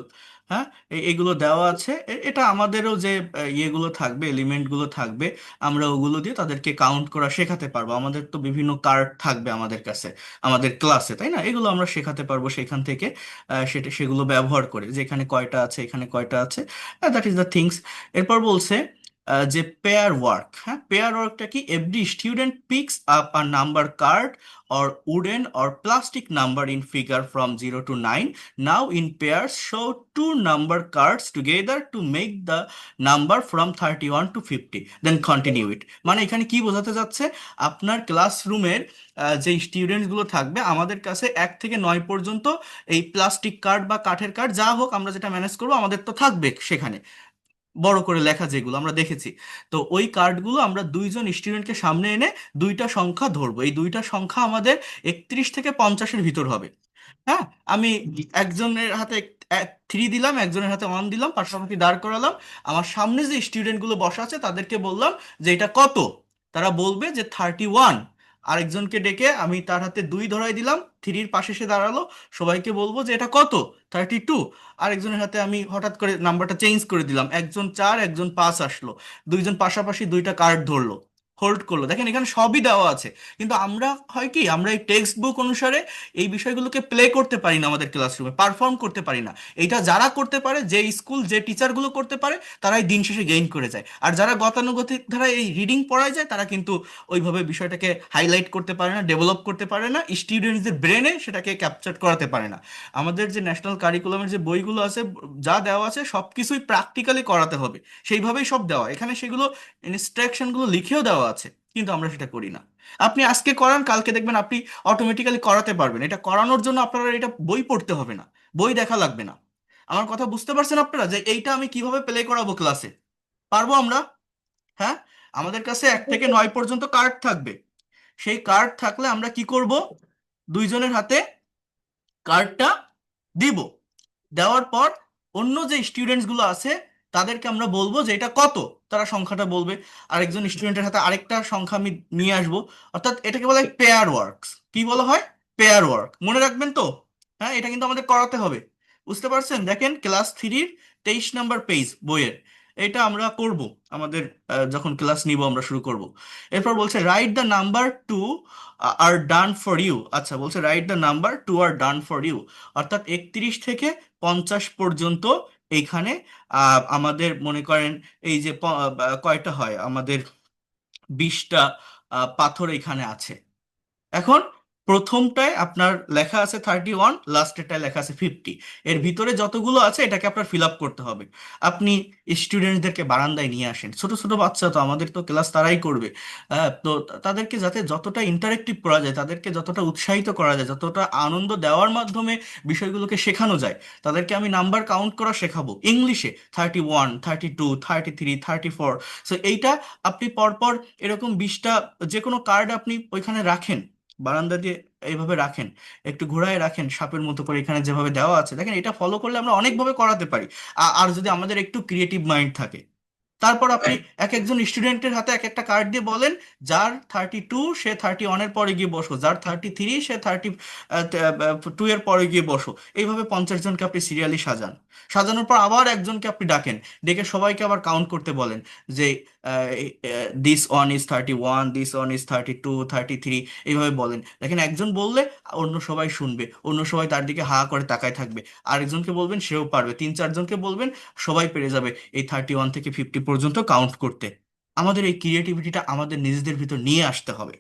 হ্যাঁ, এগুলো দেওয়া আছে। এটা আমাদেরও যে ইয়েগুলো থাকবে, এলিমেন্টগুলো থাকবে, আমরা ওগুলো দিয়ে তাদেরকে কাউন্ট করা শেখাতে পারবো। আমাদের তো বিভিন্ন কার্ড থাকবে আমাদের কাছে আমাদের ক্লাসে, তাই না? এগুলো আমরা শেখাতে পারবো সেখান থেকে, সেগুলো ব্যবহার করে যে এখানে কয়টা আছে, এখানে কয়টা আছে। That is the things. এরপর বলছে যে পেয়ার ওয়ার্ক। হ্যাঁ, পেয়ার ওয়ার্কটা কি? Every student peaks up a number card or wooden or plastic number in figure from 0 to 9. Now in pairs show two number cards together to make the number from 31 to 50. Then continue it. মানে এখানে কি বোঝাতে যাচ্ছে, আপনার ক্লাসরুমের যে students গুলো থাকবে, আমাদের কাছে 1 থেকে 9 পর্যন্ত এই প্লাস্টিক কার্ড বা কাঠের কার্ড যা হোক আমরা যেটা ম্যানেজ করবো আমাদের তো থাকবে সেখানে, বড় করে লেখা যেগুলো আমরা দেখেছি। তো ওই কার্ডগুলো আমরা 2জন স্টুডেন্টকে সামনে এনে 2টা সংখ্যা ধরবো। এই 2টা সংখ্যা আমাদের 31 থেকে 50-এর ভিতর হবে। হ্যাঁ, আমি একজনের হাতে 3 দিলাম, একজনের হাতে 1 দিলাম, পাশাপাশি দাঁড় করালাম। আমার সামনে যে স্টুডেন্টগুলো বসা আছে তাদেরকে বললাম যে এটা কত। তারা বলবে যে 31। আরেকজনকে ডেকে আমি তার হাতে 2 ধরাই দিলাম, 3-র পাশে সে দাঁড়ালো, সবাইকে বলবো যে এটা কত, 32। আরেকজনের হাতে আমি হঠাৎ করে নাম্বারটা চেঞ্জ করে দিলাম, একজন 4 একজন 5 আসলো, 2জন পাশাপাশি 2টা কার্ড ধরলো, হোল্ড করলো। দেখেন এখানে সবই দেওয়া আছে, কিন্তু আমরা হয় কি, আমরা এই টেক্সট বুক অনুসারে এই বিষয়গুলোকে প্লে করতে পারি না, আমাদের ক্লাসরুমে পারফর্ম করতে পারি না। এইটা যারা করতে পারে, যে স্কুল যে টিচারগুলো করতে পারে, তারাই দিন শেষে গেইন করে যায়। আর যারা গতানুগতিক ধারা এই রিডিং পড়ায় যায়, তারা কিন্তু ওইভাবে বিষয়টাকে হাইলাইট করতে পারে না, ডেভেলপ করতে পারে না, স্টুডেন্টসদের ব্রেনে সেটাকে ক্যাপচার করাতে পারে না। আমাদের যে ন্যাশনাল কারিকুলামের যে বইগুলো আছে, যা দেওয়া আছে সব কিছুই প্র্যাকটিক্যালি করাতে হবে, সেইভাবেই সব দেওয়া। এখানে সেগুলো ইনস্ট্রাকশনগুলো লিখেও দেওয়া আছে, কিন্তু আমরা সেটা করি না। আপনি আজকে করান, কালকে দেখবেন আপনি অটোমেটিক্যালি করাতে পারবেন। এটা করানোর জন্য আপনারা এটা বই পড়তে হবে না, বই দেখা লাগবে না। আমার কথা বুঝতে পারছেন আপনারা, যে এইটা আমি কিভাবে প্লে করাবো ক্লাসে? পারবো আমরা? হ্যাঁ, আমাদের কাছে 1 থেকে 9 পর্যন্ত কার্ড থাকবে। সেই কার্ড থাকলে আমরা কি করব, 2জনের হাতে কার্ডটা দিব। দেওয়ার পর অন্য যে স্টুডেন্টস গুলো আছে তাদেরকে আমরা বলবো যে এটা কত, তারা সংখ্যাটা বলবে। আরেকজন স্টুডেন্টের হাতে আরেকটা সংখ্যা আমি নিয়ে আসবো। অর্থাৎ এটাকে বলা হয় পেয়ার ওয়ার্কস। কি বলা হয়? Pair work. মনে রাখবেন তো? হ্যাঁ, এটা কিন্তু আমাদের করাতে হবে। বুঝতে পারছেন? দেখেন ক্লাস 3-র 23 নাম্বার পেজ বইয়ের, এটা আমরা করব আমাদের যখন ক্লাস নিব আমরা শুরু করব। এরপর বলছে write the number two are done for you. আচ্ছা, বলছে write the number two are done for you, অর্থাৎ 31 থেকে 50 পর্যন্ত এইখানে আমাদের মনে করেন এই যে কয়টা হয় আমাদের, 20টা পাথর এখানে আছে। এখন প্রথমটায় আপনার লেখা আছে 31, লাস্টেরটায় লেখা আছে 50। এর ভিতরে যতগুলো আছে এটাকে আপনার ফিল আপ করতে হবে। আপনি স্টুডেন্টদেরকে বারান্দায় নিয়ে আসেন, ছোট ছোট বাচ্চা তো, আমাদের তো ক্লাস তারাই করবে। তো তাদেরকে যাতে যতটা ইন্টারেক্টিভ করা যায়, তাদেরকে যতটা উৎসাহিত করা যায়, যতটা আনন্দ দেওয়ার মাধ্যমে বিষয়গুলোকে শেখানো যায়, তাদেরকে আমি নাম্বার কাউন্ট করা শেখাবো ইংলিশে। 31, 32, 33, 34। সো এইটা আপনি পরপর এরকম 20টা যে কোনো কার্ড আপনি ওইখানে রাখেন, বারান্দা দিয়ে এইভাবে রাখেন, একটু ঘোরায় রাখেন সাপের মতো করে, এখানে যেভাবে দেওয়া আছে দেখেন। এটা ফলো করলে আমরা অনেকভাবে করাতে পারি। আর যদি আমাদের একটু ক্রিয়েটিভ মাইন্ড থাকে, তারপর আপনি এক একজন স্টুডেন্টের হাতে এক একটা কার্ড দিয়ে বলেন, যার 32 সে 31-এর পরে গিয়ে বসো, যার 33 সে 32 এর পরে গিয়ে বসো। এইভাবে 50 জনকে আপনি সিরিয়ালি সাজান। সাজানোর পর আবার একজনকে আপনি ডাকেন, ডেকে সবাইকে আবার কাউন্ট করতে বলেন যে this one is 31, this one is 32, 33, এইভাবে বলেন। দেখেন একজন বললে অন্য সবাই শুনবে, অন্য সবাই তার দিকে হা করে তাকায় থাকবে। আরেকজনকে বলবেন, সেও পারবে। 3-4 জনকে বলবেন, সবাই পেরে যাবে এই 31 থেকে 50 পর্যন্ত কাউন্ট করতে। আমাদের এই ক্রিয়েটিভিটিটা আমাদের নিজেদের ভিতর নিয়ে আসতে হবে।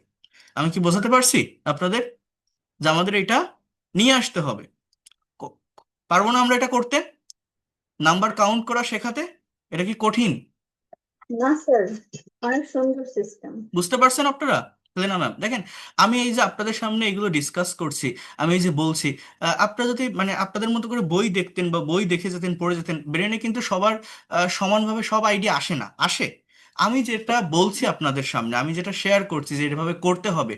আমি কি বোঝাতে পারছি আপনাদের যে আমাদের এটা নিয়ে আসতে হবে? ক- পারবো না আমরা এটা করতে, নাম্বার কাউন্ট করা শেখাতে? এটা কি কঠিন? না স্যার, অনেক সুন্দর সিস্টেম। বুঝতে পারছেন আপনারা? তাহলে না ম্যাম, দেখেন আমি এই যে আপনাদের সামনে এগুলো ডিসকাস করছি, আমি এই যে বলছি, আপনারা যদি মানে আপনাদের মতো করে বই দেখতেন বা বই দেখে যেতেন, পড়ে যেতেন, ব্রেনে কিন্তু সবার সমানভাবে সব আইডিয়া আসে না, আসে। আমি যেটা বলছি আপনাদের সামনে, আমি যেটা শেয়ার করছি যে এভাবে করতে হবে,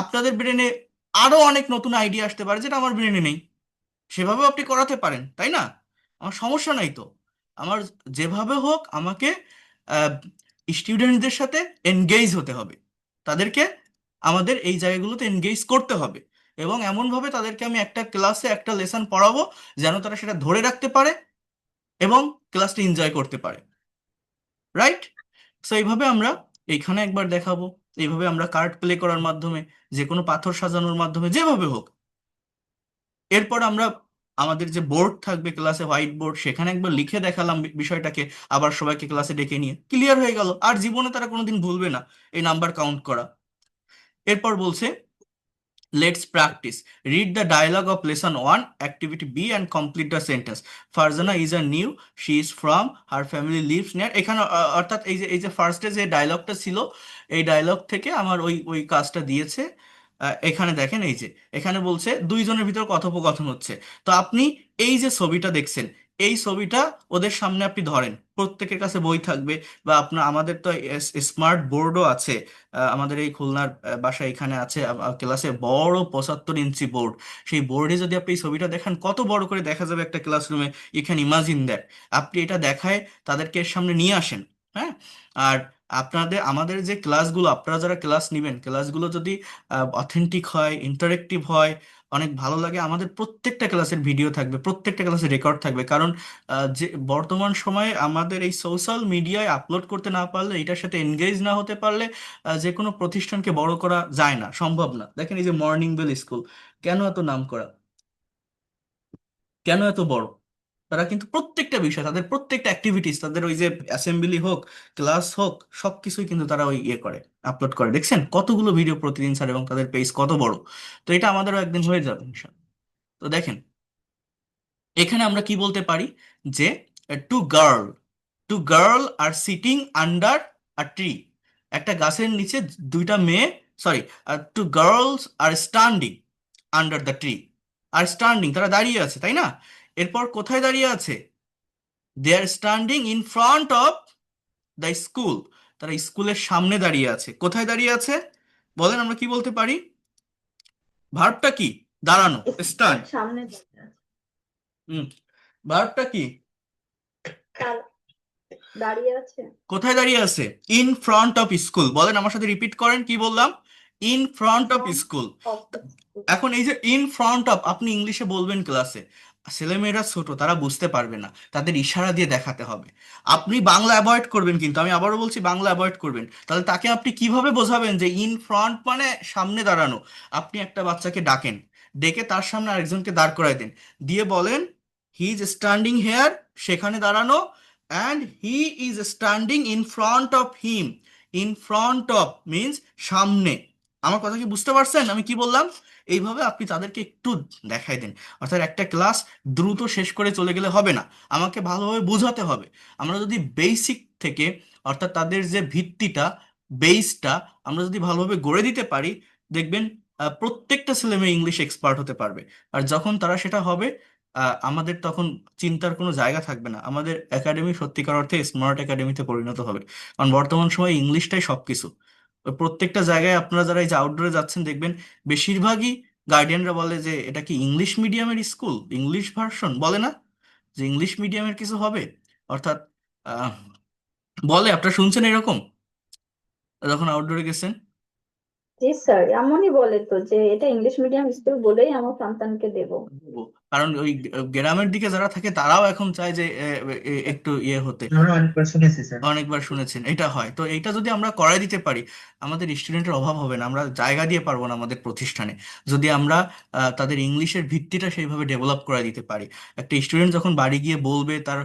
আপনাদের ব্রেনে আরো অনেক নতুন আইডিয়া আসতে পারে যেটা আমার ব্রেনে নেই। সেভাবেও আপনি করাতে পারেন, তাই না? আমার সমস্যা নাই তো। আমার যেভাবে হোক আমাকে স্টুডেন্টদের সাথে এনগেজ হতে হবে, তাদেরকে আমাদের এই জায়গাগুলোতে এনগেজ করতে হবে, এবং এমনভাবে তাদেরকে আমি একটা ক্লাসে একটা লেসন পড়াবো যেন তারা সেটা ধরে রাখতে পারে এবং ক্লাসটা এনজয় করতে পারে। রাইট? সো এইভাবে আমরা এইখানে একবার দেখাবো, এইভাবে আমরা কার্ড প্লে করার মাধ্যমে, যে কোনো পাথর সাজানোর মাধ্যমে, যেভাবে হোক। এরপর আমরা আমাদের যে বোর্ড থাকবে ক্লাসে, হোয়াইট বোর্ড, সেখানে একবার লিখে দেখালাম বিষয়টাকে, আবার সবাইকে ক্লাসে ডেকে নিয়ে ক্লিয়ার হয়ে গেল। আর জীবনে তারা কোনোদিন ভুলবে না এই নাম্বার কাউন্ট করা। এরপর বলছে let's practice, read the dialogue of lesson 1 activity B and complete the sentence. Farzana is a new, she is from, her family lives near. এখানে অর্থাৎ এই যে ফার্স্টে যে ডায়লগটা ছিল, এই ডায়লগ থেকে আমার ওই ওই কাজটা দিয়েছে। এখানে দেখেন, এই যে এখানে বলছে দুইজনের ভিতর কথোপকথন হচ্ছে। তো আপনি এই যে ছবিটা দেখছেন, এই ছবিটা ওদের সামনে আপনি ধরেন, প্রত্যেকের কাছে বই থাকবে, বা আপনার আমাদের তো স্মার্ট বোর্ডও আছে। আমাদের এই খুলনার বাসায় এখানে আছে ক্লাসে বড় 75 ইঞ্চি বোর্ড। সেই বোর্ডে যদি আপনি এই ছবিটা দেখেন, কত বড় করে দেখা যাবে একটা ক্লাসরুমে। You can imagine that. আপনি এটা দেখায় তাদেরকে এর সামনে নিয়ে আসেন। হ্যাঁ। আর আমাদের যে ক্লাসগুলো, আপনারা যারা ক্লাস নেবেন, ক্লাসগুলো যদি অথেন্টিক হয়, ইন্টারেক্টিভ হয়, অনেক ভালো লাগে, আমাদের প্রত্যেকটা ক্লাসের ভিডিও থাকবে, প্রত্যেকটা ক্লাসের রেকর্ড থাকবে। কারণ যে বর্তমান সময়ে আমাদের এই সোশ্যাল মিডিয়ায় আপলোড করতে না পারলে, এটার সাথে এনগেজ না হতে পারলে, যে কোনো প্রতিষ্ঠানকে বড় করা যায় না, সম্ভব না। দেখেন এই যে মর্নিং বেল স্কুল, কেন এত নাম করা, কেন এত বড়? তারা কিন্তু প্রত্যেকটা বিষয়, তাদের প্রত্যেকটা অ্যাক্টিভিটিস, তাদের ওই যে অ্যাসেম্বলি হোক, ক্লাস হোক, সবকিছুই কিন্তু তারা ওই ইয়ে করে, আপলোড করে। দেখছেন কতগুলো ভিডিও প্রতিদিন স্যার, এবং তাদের পেজ কত বড়। তো এটা আমাদেরও একদিন হয়ে যাবে ইনশাল্লাহ। তো দেখেন এখানে আমরা কি বলতে পারি, যে two girl, two girl are sitting under a tree. একটা গাছের নিচে দুইটা মেয়ে, sorry, two girls are standing under the tree. Are standing, তারা দাঁড়িয়ে আছে, তাই না? এরপর কোথায় দাঁড়িয়ে আছে? They are standing in front of the school. তারা স্কুলের সামনে দাঁড়িয়ে আছে। কোথায় দাঁড়িয়ে আছে বলেন, আমরা কি বলতে পারি? ভার্বটা কি? দাঁড়ানো, স্ট্যান্ড। সামনে হুম, ভার্বটা কি? তার দাঁড়িয়ে আছে। কোথায় দাঁড়িয়ে আছে? In front of school. বলেন আমার সাথে, রিপিট করেন, কি বললাম? In front of school. Of the school. এখন এই যে ইন ফ্রন্ট অফ, আপনি ইংলিশে বলবেন ক্লাসে, ছেলেমেয়েরা ছোট, তারা বুঝতে পারবে না, তাদের ইশারা দিয়ে দেখাতে হবে। আপনি বাংলা অ্যাভয়েড করবেন, কিন্তু আমি আবারও বলছি বাংলা অ্যাভয়েড করবেন। তাহলে তাকে আপনি কিভাবে বোঝাবেন যে ইন ফ্রন্ট মানে সামনে দাঁড়ানো? আপনি একটা বাচ্চাকে ডাকেন, ডেকে তার সামনে আরেকজনকে দাঁড় করায় দেন, দিয়ে বলেন হি ইজ স্ট্যান্ডিং হেয়ার, সেখানে দাঁড়ানো, and he is standing in front of him. In front of means সামনে। আমার কথা কি বুঝতে পারছেন আমি কি বললাম? এইভাবে আপনি তাদেরকে একটু দেখাই দেন। অর্থাৎ একটা ক্লাস দ্রুত শেষ করে চলে গেলে হবে না, আমাকে ভালোভাবে বোঝাতে হবে। আমরা যদি বেসিক থেকে, অর্থাৎ তাদের যে ভিত্তিটা, বেসটা আমরা যদি ভালোভাবে গড়ে দিতে পারি, দেখবেন প্রত্যেকটা ছেলে মেয়ে ইংলিশ এক্সপার্ট হতে পারবে। আর যখন তারা সেটা হবে, আমাদের তখন চিন্তার কোনো জায়গা থাকবে না, আমাদের একাডেমি সত্যিকার অর্থে স্মার্ট একাডেমিতে পরিণত হবে। কারণ বর্তমান সময়ে ইংলিশটাই সবকিছু। প্রত্যেকটা জায়গায় আপনারা যারা এই যে আউটডোরে যাচ্ছেন, দেখবেন বেশিরভাগই গার্ডিয়ানরা বলে যে এটা কি ইংলিশ মিডিয়ামের স্কুল, ইংলিশ ভার্সন, বলে না যে ইংলিশ মিডিয়ামের কিছু হবে। অর্থাৎ আহ, বলে, আপনারা শুনছেন এরকম যখন আউটডোরে গেছেন? জি স্যার, এমনই বলে তো যে এটা ইংলিশ মিডিয়াম স্কুল বলেই আমার সন্তানকে দেব। ও, কারণ ওই গ্রামের দিকে যারা থাকে তারাও এখন চায় যে একটু ইয়ে হতে। আমরা অনেকবার শুনেছি স্যার। অনেকবার শুনেছেন, এটা হয়। তো এইটা যদি আমরা করাই দিতে পারি, আমাদের স্টুডেন্টের অভাব হবে না, আমরা জায়গা দিয়ে পারবো না আমাদের প্রতিষ্ঠানে, যদি আমরা তাদের ইংলিশের ভিত্তিটা সেইভাবে ডেভেলপ করে দিতে পারি। একটা স্টুডেন্ট যখন বাড়ি গিয়ে বলবে তার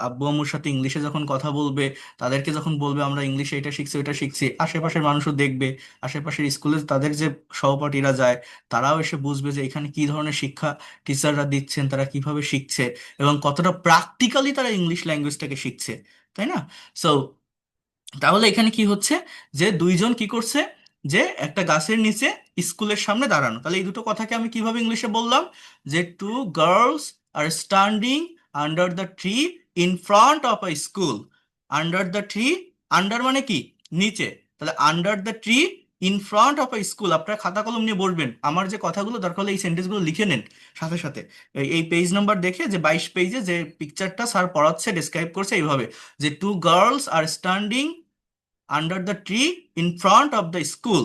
আব্বু আম্মুর সাথে ইংলিশে যখন কথা বলবে, তাদেরকে যখন বলবে আমরা ইংলিশে এটা শিখছি ওইটা শিখছি, আশেপাশের মানুষও দেখবে, আশেপাশের স্কুলে তাদের যে সহপাঠীরা যায় তারাও এসে বুঝবে যে এখানে কি ধরনের শিক্ষা টিচাররা দিচ্ছেন, তারা কিভাবে শিখছে এবং কতটা প্র্যাকটিক্যালি তারা ইংলিশ ল্যাঙ্গুয়েজটাকে শিখছে, তাই না? সো তাহলে এখানে কি হচ্ছে, যে দুইজন কি করছে, যে একটা গাছের নিচে স্কুলের সামনে দাঁড়ানো। তাহলে এই দুটো কথাকে আমি কিভাবে ইংলিশে বললাম, যে two girls are standing under the tree in front of a school. Under the tree, under মানে কি নিচে, তাহলে under the tree in front of a school. আপনারা খাতা কলম নিয়ে বসবেন, আমার যে কথাগুলো দরকার হলে এই সেন্টেন্সগুলো লিখে নেন সাথে সাথে। এই পেজ নাম্বার দেখে, যে 22 পেজে যে পিকচারটা স্যার পড়াচ্ছে, ডিসক্রাইব করছে এইভাবে, যে two girls are standing under the tree in front of the school.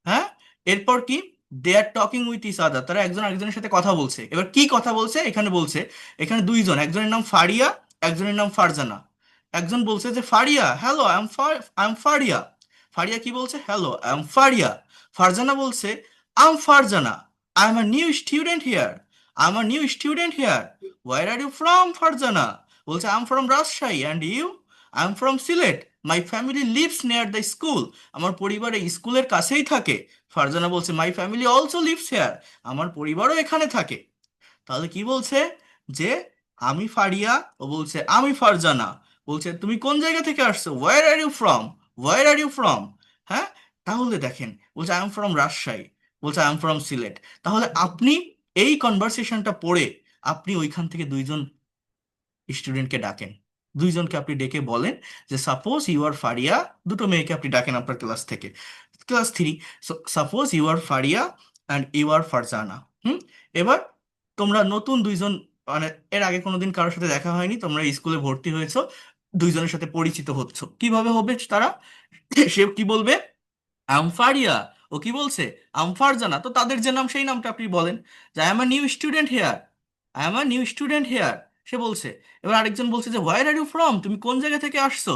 হ্যাঁ, এরপর কি, they are talking with each other, তারা একজন আরেকজনের সাথে কথা বলছে। এবার কি কথা বলছে এখানে বলছে, এখানে দুইজন, একজনের নাম ফারিয়া, একজনের নাম ফারজানা। একজন বলছে যে Faria, hello I am Faria. Faria কি বলছে, hello I am Faria. Farzana বলছে I am Farzana, I am a new student here, I am a new student here. Where are you from? Farzana বলছে I am from Rajshahi, and you? I am from Sylhet, my family lives near the school, আমার পরিবার এই স্কুলের কাছেই থাকে। ফারজানা বলছে my family also lives here, আমার পরিবারও এখানে থাকে। তাহলে কি বলছে, যে আমি ফারিয়া, ও বলছে আমি ফারজানা, বলছে তুমি কোন জায়গা থেকে আসছো, where are you from, where are you from. হ্যাঁ, তাহলে দেখেন, বলছে আই এম ফ্রম রাজশাহী, বলছে আই এম ফ্রম সিলেট। তাহলে আপনি এই কনভারসেশনটা পড়ে আপনি ওইখান থেকে দুইজন স্টুডেন্টকে ডাকেন, দুইজনকে আপনি ডেকে বলেন যে সাপোজ ইউ আর ফারিয়া, দুটো মেয়েকে আপনি ডাকেন আপনার ক্লাস থেকে, class 3। Suppose you are Faria and you are Farzana. এবার তোমরা নতুন দুইজন, মানে এর আগে কোনোদিন কারোর সাথে দেখা হয়নি, তোমরা স্কুলে ভর্তি হয়েছো, দুইজনের সাথে পরিচিত হচ্ছ। কিভাবে হবে তারা? সে কি বলবে, আম ফারিয়া, ও কি বলছে আম ফারজানা। তো তাদের যে নাম সেই নামটা আপনি বলেন, যে I am a new student here, I am a new student here, সে বলছে। এবার আরেকজন বলছে যে হোয়ার আর ইউ ফ্রম, তুমি কোন জায়গা থেকে আসছো?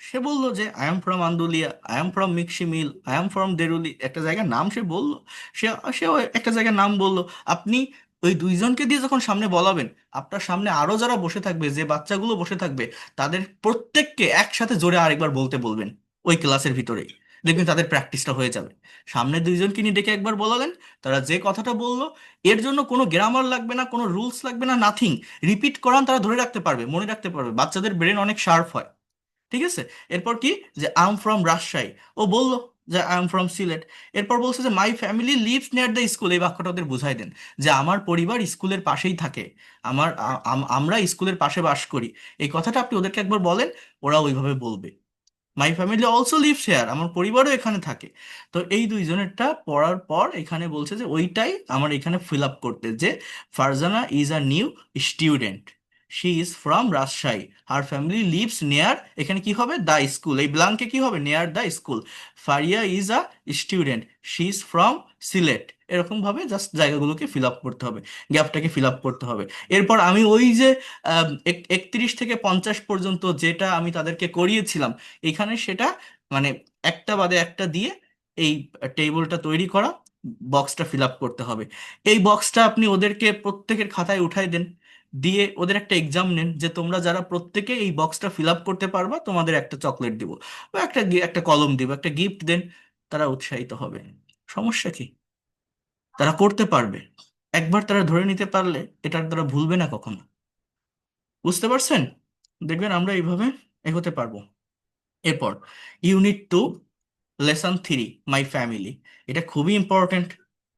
সে বললো যে I am from Andulia, I am from mixi mill, I am from Deruli, একটা জায়গার নাম সে বললো। সে সেও একটা জায়গার নাম বললো। আপনি ওই দুইজনকে দিয়ে যখন সামনে বলাবেন, আপনার সামনে আরো যারা বসে থাকবে, যে বাচ্চাগুলো বসে থাকবে, তাদের প্রত্যেককে একসাথে জোরে আরেকবার বলতে বলবেন ওই ক্লাসের ভিতরেই। দেখবেন তাদের প্র্যাকটিসটা হয়ে যাবে। সামনে দুইজনকে নিয়ে ডেকে একবার বলালেন, তারা যে কথাটা বললো, এর জন্য কোনো গ্রামার লাগবে না, কোনো রুলস লাগবে না, নাথিং। রিপিট করান, তারা ধরে রাখতে পারবে, মনে রাখতে পারবে, বাচ্চাদের ব্রেন অনেক শার্প হয়। ঠিক আছে? এরপর কি, যে আই এম ফ্রম রাজশাহী, ও বললো যে আই এম ফ্রম সিলেট। এরপর বলছে যে মাই family lives near the school, এই বাক্যটা ওদের বুঝাই দেন, যে আমার পরিবার স্কুলের পাশেই থাকে, আমরা স্কুলের পাশে বাস করি। এই কথাটা আপনি ওদেরকে একবার বলেন, ওরা ওইভাবে বলবে। My family also lives here, আমার পরিবারও এখানে থাকে। তো এই দুইজনেরটা পড়ার পর এখানে বলছে যে ওইটাই আমার এখানে ফিল আপ করতে, যে Farzana is a new student, she is from Rajshahi, her family lives near, এখানে কি হবে দ্য স্কুল, এই ব্লাঙ্কে কি হবে near the school. Faria is a student, she is from Sylhet. এরকম ভাবে জাস্ট জায়গাগুলোকে ফিল আপ করতে হবে, গ্যাপটাকে ফিল আপ করতে হবে। এরপর আমি ওই যে 31 থেকে 50 পর্যন্ত যেটা আমি তাদেরকে করিয়েছিলাম, এখানে সেটা মানে একটা বাদে একটা দিয়ে এই টেবিলটা তৈরি করা, বক্সটা ফিল আপ করতে হবে। এই বক্সটা আপনি ওদেরকে প্রত্যেকের খাতায় উঠাই দেন, দিয়ে ওদের একটা এক্সাম নেন যে তোমরা যারা প্রত্যেকে এই বক্সটা ফিল আপ করতে পারবা তোমাদের একটা চকলেট দিব, বা একটা কলম দিব, একটা গিফট দেন। তারা উৎসাহিত হবে। সমস্যা কি? তারা করতে পারবে। একবার তারা ধরে নিতে পারলে এটার দ্বারা ভুলবে না কখনো। বুঝতে পারছেন? দেখবেন আমরা এইভাবে এগোতে পারবো। এরপর ইউনিট 2, লেসন 3, মাই ফ্যামিলি। এটা খুবই ইম্পর্টেন্ট।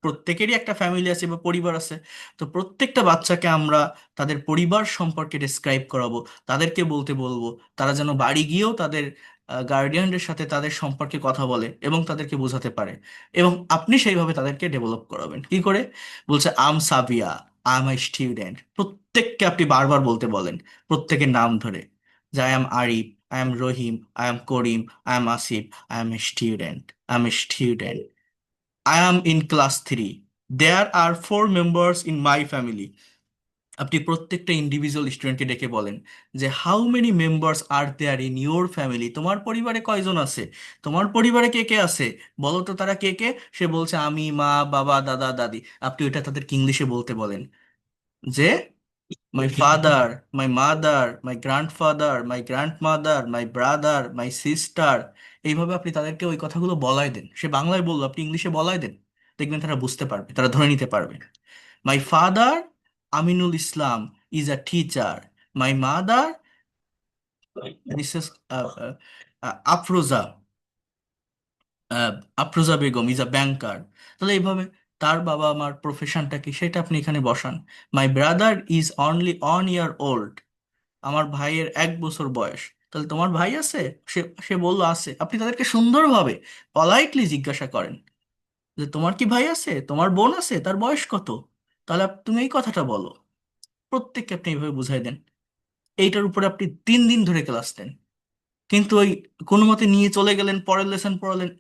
প্রত্যেকেরই একটা ফ্যামিলি আছে বা পরিবার আছে। তো প্রত্যেকটা বাচ্চাকে আমরা তাদের পরিবার সম্পর্কে ডেসক্রাইব করাবো, তাদেরকে বলতে বলবো, তারা যেন বাড়ি গিয়েও তাদের গার্ডিয়ানদের সাথে তাদের সম্পর্কে কথা বলে এবং তাদেরকে বোঝাতে পারে। এবং আপনি সেইভাবে তাদেরকে ডেভেলপ করাবেন কি করে? বলছে আম সাবিয়া, আই এম স্টুডেন্ট, প্রত্যেককে আপনি বারবার বলতে বলেন, প্রত্যেকের নাম ধরে, যে I M Arif, I am Rahim, I am Karim, I am Asif, I am a student. I'm a student. I am in class 3. There are 4 members in my family. আপনি প্রত্যেকটা ইন্ডিভিজুয়াল স্টুডেন্টকে ডেকে বলেন যে how many members are there in your family, তোমার পরিবারে কয়জন আছে, তোমার পরিবারে কে কে আছে, বলো তো তারা কে কে। সে বলছে আমি, মা, বাবা, দাদা, দাদি। আপনি ওইটা তাদেরকে ইংলিশে বলতে বলেন যে my father, my mother, my grandfather, my grandmother, my brother, my sister। এইভাবে আপনি তাদেরকে ওই কথাগুলো বলাই দেন। সে বাংলায় বললো, আপনি ইংলিশে বলাই দেন, দেখবেন তারা বুঝতে পারবে, তারা ধরে নিতে পারবে। My father Aminul Islam is a teacher, my mother Mrs Afroza Afroza Begum is a banker. তাহলে এইভাবে তার বাবা মার প্রফেশনটা কি সেটা আপনি এখানে বসান। মাই brother is only 1 year old, আমার ভাইয়ের 1 বছর বয়স। তাহলে তোমার ভাই আছে? সে সে বললো আছে। আপনি তাদেরকে সুন্দরভাবে পলাইটলি জিজ্ঞাসা করেন যে তোমার কি ভাই আছে, তোমার বোন আছে, তার বয়স কত, তাহলে তুমি এই কথাটা বলো। প্রত্যেককে আপনি এইভাবে বুঝাই দেন। এইটার উপরে আপনি 3 দিন ধরে ক্লাস নেন। কিন্তু ওই কোনো মতে নিয়ে চলে গেলেন, পরের লেসন পড়ালেন,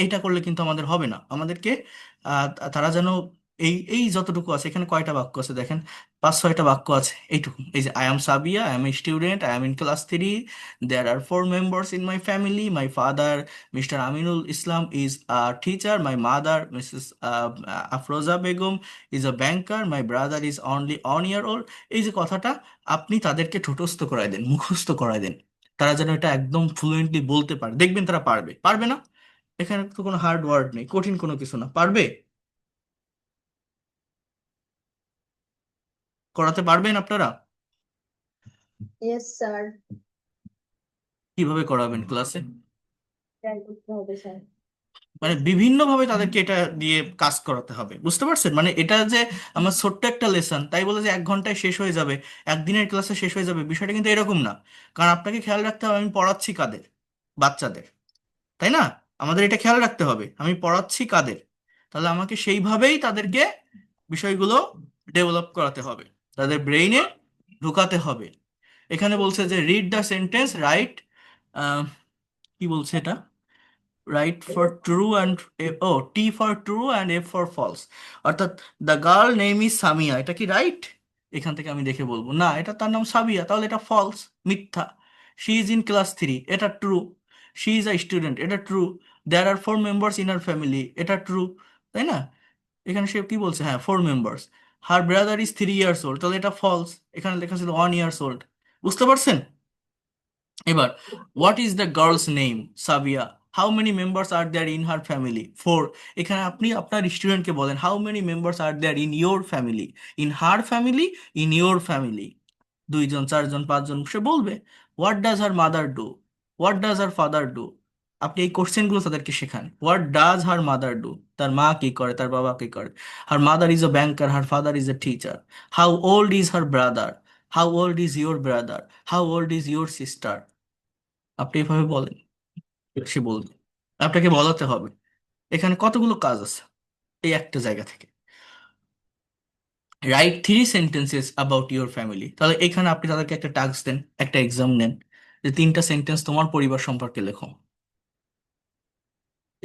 এইটা করলে কিন্তু আমাদের হবে না। আমাদেরকে তারা যেন এই এই যতটুকু আছে, এখানে কয়টা বাক্য আছে দেখেন, 5-6টা বাক্য আছে, এইটুকু। এই যে I am Sabia, I am a student, I am in class 3, there are 4 members in my family, my father Mr Aminul Islam is a teacher, my mother Mrs Afroza Begum is a banker, my brother is only 1 year old। এই যে কথাটা আপনি তাদেরকে ঠোঁটস্থ করায় দেন, মুখস্থ করায় দেন, তারা যেন এটা একদম ফ্লুয়েন্টলি বলতে পারে। দেখবেন তারা পারবে। পারবে না? এখানে তো কোনো হার্ড ওয়ার্ড নেই, কঠিন কোনো কিছু না। পারবে? করাতে পারবেন আপনারা? Yes, sir. কিভাবে করাবেন ক্লাসে? Try করতে হবে, স্যার। মানে বিভিন্ন ভাবে তাদেরকে এটা দিয়ে কাজ করাতে হবে। বুঝতে পারছেন? মানে এটা যে আমার ছোট্ট একটা লেসন তাই বলে যে 1 ঘন্টায় শেষ হয়ে যাবে, একদিনের ক্লাসে শেষ হয়ে যাবে, বিষয়টা কিন্তু এরকম না। কারণ আপনাকে খেয়াল রাখতে হবে আমি পড়াচ্ছি কাদের, বাচ্চাদের, তাই না? আমাদের এটা খেয়াল রাখতে হবে আমি পড়াচ্ছি কাদের। তাহলে আমাকে সেইভাবেই তাদেরকে বিষয়গুলো ডেভেলপ করাতে হবে, তাদের ব্রেইনে ঢুকাতে হবে। এখানে বলছে যে রিড দ্য সেন্টেন্স, রাইট, কি বলছে এটা, রাইট ফর ট্রু অ্যান্ড, ও T for true and F for false. অর্থাৎ the girl name is Samia, এটা কি রাইট? এখান থেকে আমি দেখে বলবো না এটা তার নাম সাবিয়া, তাহলে এটা ফলস, মিথ্যা। শি ইজ ইন ক্লাস 3, এটা true. She is a student, এটা true. There are 4 members in our family, এটা ট্রু, তাই না? এখানে সে কি বলছে, হ্যাঁ 4 members। Her brother is 3 years old, তাহলে এটা ফলস, এখানে লেখা ছিল 1 year old। বুঝতে পারছেন? এবার what is the girl's name? Sabia. How many members are there in her family? 4। এখানে আপনি আপনার স্টুডেন্টকে বলেন how many members are there in your family, in her family, in your family. 2 জন, 4 জন, 5 জন, সে বলবে। What does her mother do? What does her father do? আপনি এই কোশ্চেনগুলো তাদেরকে শেখান। What does her mother do? তার মা কি করে, তার বাবা কি করে? Her mother is a banker, her father is a teacher. How old is her brother? How old is your brother? How old is your sister? আপনি এভাবে বলেন, সে বলবে। আপনাকে বলাতে হবে। এখানে কতগুলো কাজ আছে এই একটা জায়গা থেকে। Right 3 sentences about your family. তাহলে এখানে আপনি তাদেরকে একটা টাস্ক দেন, একটা এক্সাম নেন, যে 3টা সেন্টেন্স তোমার পরিবার সম্পর্কে লেখো।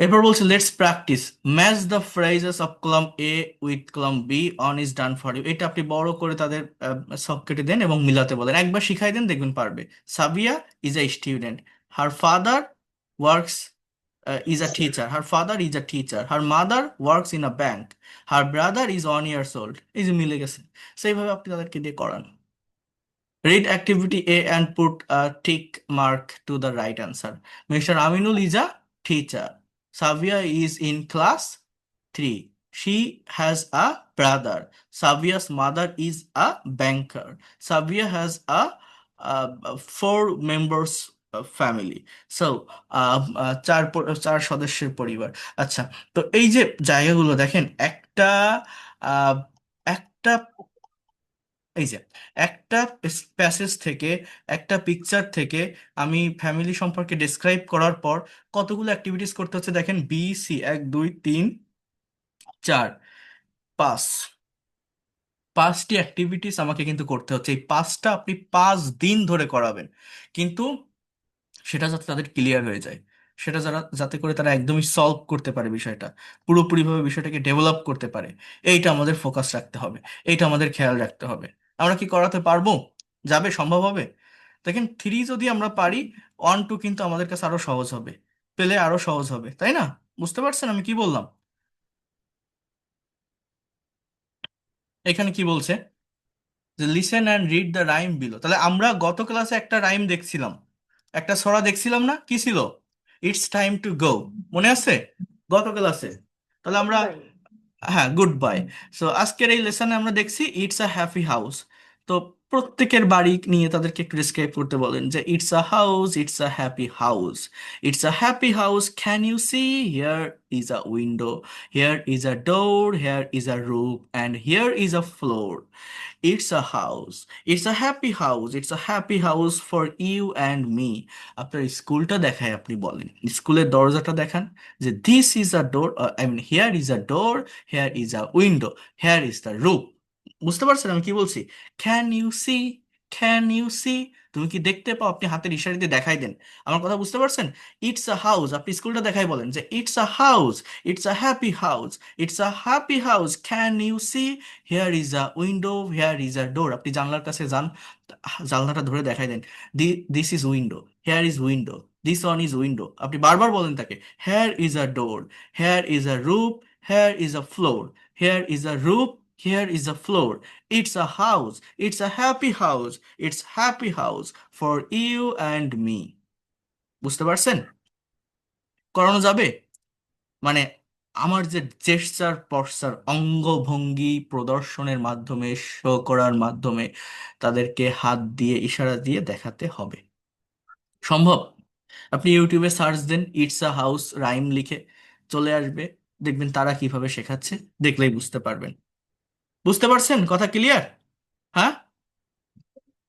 এরপর বলছে let's practice match the phrases of column A with column B one is done for you. এটা আপনি বড় করে তাদের সব কেটে দেন এবং মিলাতে বলেন, একবার শিখাই দেন, দেখবেন পারবে। Sabia is a student, her father works is a teacher. Her father is a teacher. Her mother works in a bank. Her brother is 1 years old. এই যে মিলে গেছে, সেইভাবে আপনি তাদেরকে দিয়ে করান। Read activity A and put a tick mark to the right answer. Mr. Aminul is a teacher. Savia is in class 3. She has a brother. Savia's mother is a banker. Savia has a 4 members family. So চার সদস্যের পরিবার। আচ্ছা, তো এই যে জায়গাগুলো দেখেন, একটা আহ, একটা এই যে একটা প্যাসেজ থেকে, একটা পিকচার থেকে আমি ফ্যামিলি সম্পর্কে ডেসক্রাইব করার পর কতগুলো অ্যাক্টিভিটিস করতে হচ্ছে দেখেন। বি সি 1 2 3 4 5, 5টি অ্যাক্টিভিটিস আমাকে কিন্তু করতে হচ্ছে। এই 5টা আপনি 5 দিন ধরে করাবেন, কিন্তু সেটা যাতে তাদের ক্লিয়ার হয়ে যায়, সেটা যাতে করে তারা একদমই সলভ করতে পারে বিষয়টা, পুরোপুরিভাবে বিষয়টাকে ডেভেলপ করতে পারে। এইটা আমাদের ফোকাস রাখতে হবে, এইটা আমাদের খেয়াল রাখতে হবে। আমরা কি করাতে পারবো? যাবে? সম্ভব হবে? দেখেন 3 যদি আমরা পারি, 1 2 কিন্তু আমাদের কাছে আরো সহজ হবে, পেলে আরো সহজ হবে, তাই না? বুঝতে পারছেন আমি কি বললাম? এখানে কি বলছে যে listen and read the rhyme below. তাহলে আমরা গত ক্লাসে একটা রাইম দেখছিলাম, একটা ছড়া দেখছিলাম না? কি ছিল? ইটস টাইম টু গো, মনে আছে গত ক্লাসে? তাহলে আমরা, হ্যাঁ, গুড বাই। সো আজকের এই লেসনে আমরা দেখছি ইটস আ হ্যাপি হাউস। তো প্রত্যেকের বাড়ি নিয়ে তাদেরকে একটু ডিসক্রাইব করতে বলেন যে it's a house, it's a happy house, it's a happy house, can you see, here is a window, here is a door, here is a roof and here is a floor. It's a house. It's a happy house. It's a happy house for you and me. আপনার স্কুলটা দেখায়, আপনি বলেন, স্কুলের দরজাটা দেখান যে this is a door, I mean here is a door, here is a window, here is the roof. বুঝতে পারছেন আমি কি বলছি? Can you see, can you see, তুমি কি দেখতে পাও? আপনি হাতের ইশারা দিয়ে দেখাই দেন। আমার কথা বুঝতে পারছেন? ইটস আ হাউস, আপনি স্কুলটা দেখাই বলেন যে it's a house, it's a happy house, it's a happy house, can you see, here is a window, here is a door. আপনি জানলার কাছে যান, জানলাটা ধরে দেখাই দেন, this is window, here is window, this one is window. আপনি বারবার বলেন তাকে, here is a door, here is a roof, here is a floor, here is a roof, here is a floor. It's a house. It's a happy house. It's happy house for you and me. বুঝতে পারছেন? করানো যাবে? মানে আমার যে gesture posture অঙ্গভঙ্গি প্রদর্শনের মাধ্যমে, শো করার মাধ্যমে তাদেরকে হাত দিয়ে ইশারা দিয়ে দেখাতে হবে। সম্ভব? আপনি ইউটিউবে সার্চ দেন ইটস আ হাউস রাইম লিখে, চলে আসবে, দেখবেন তারা কিভাবে শেখাচ্ছে, দেখলেই বুঝতে পারবেন। বুঝতে পারছেন? কথা ক্লিয়ার? হ্যাঁ,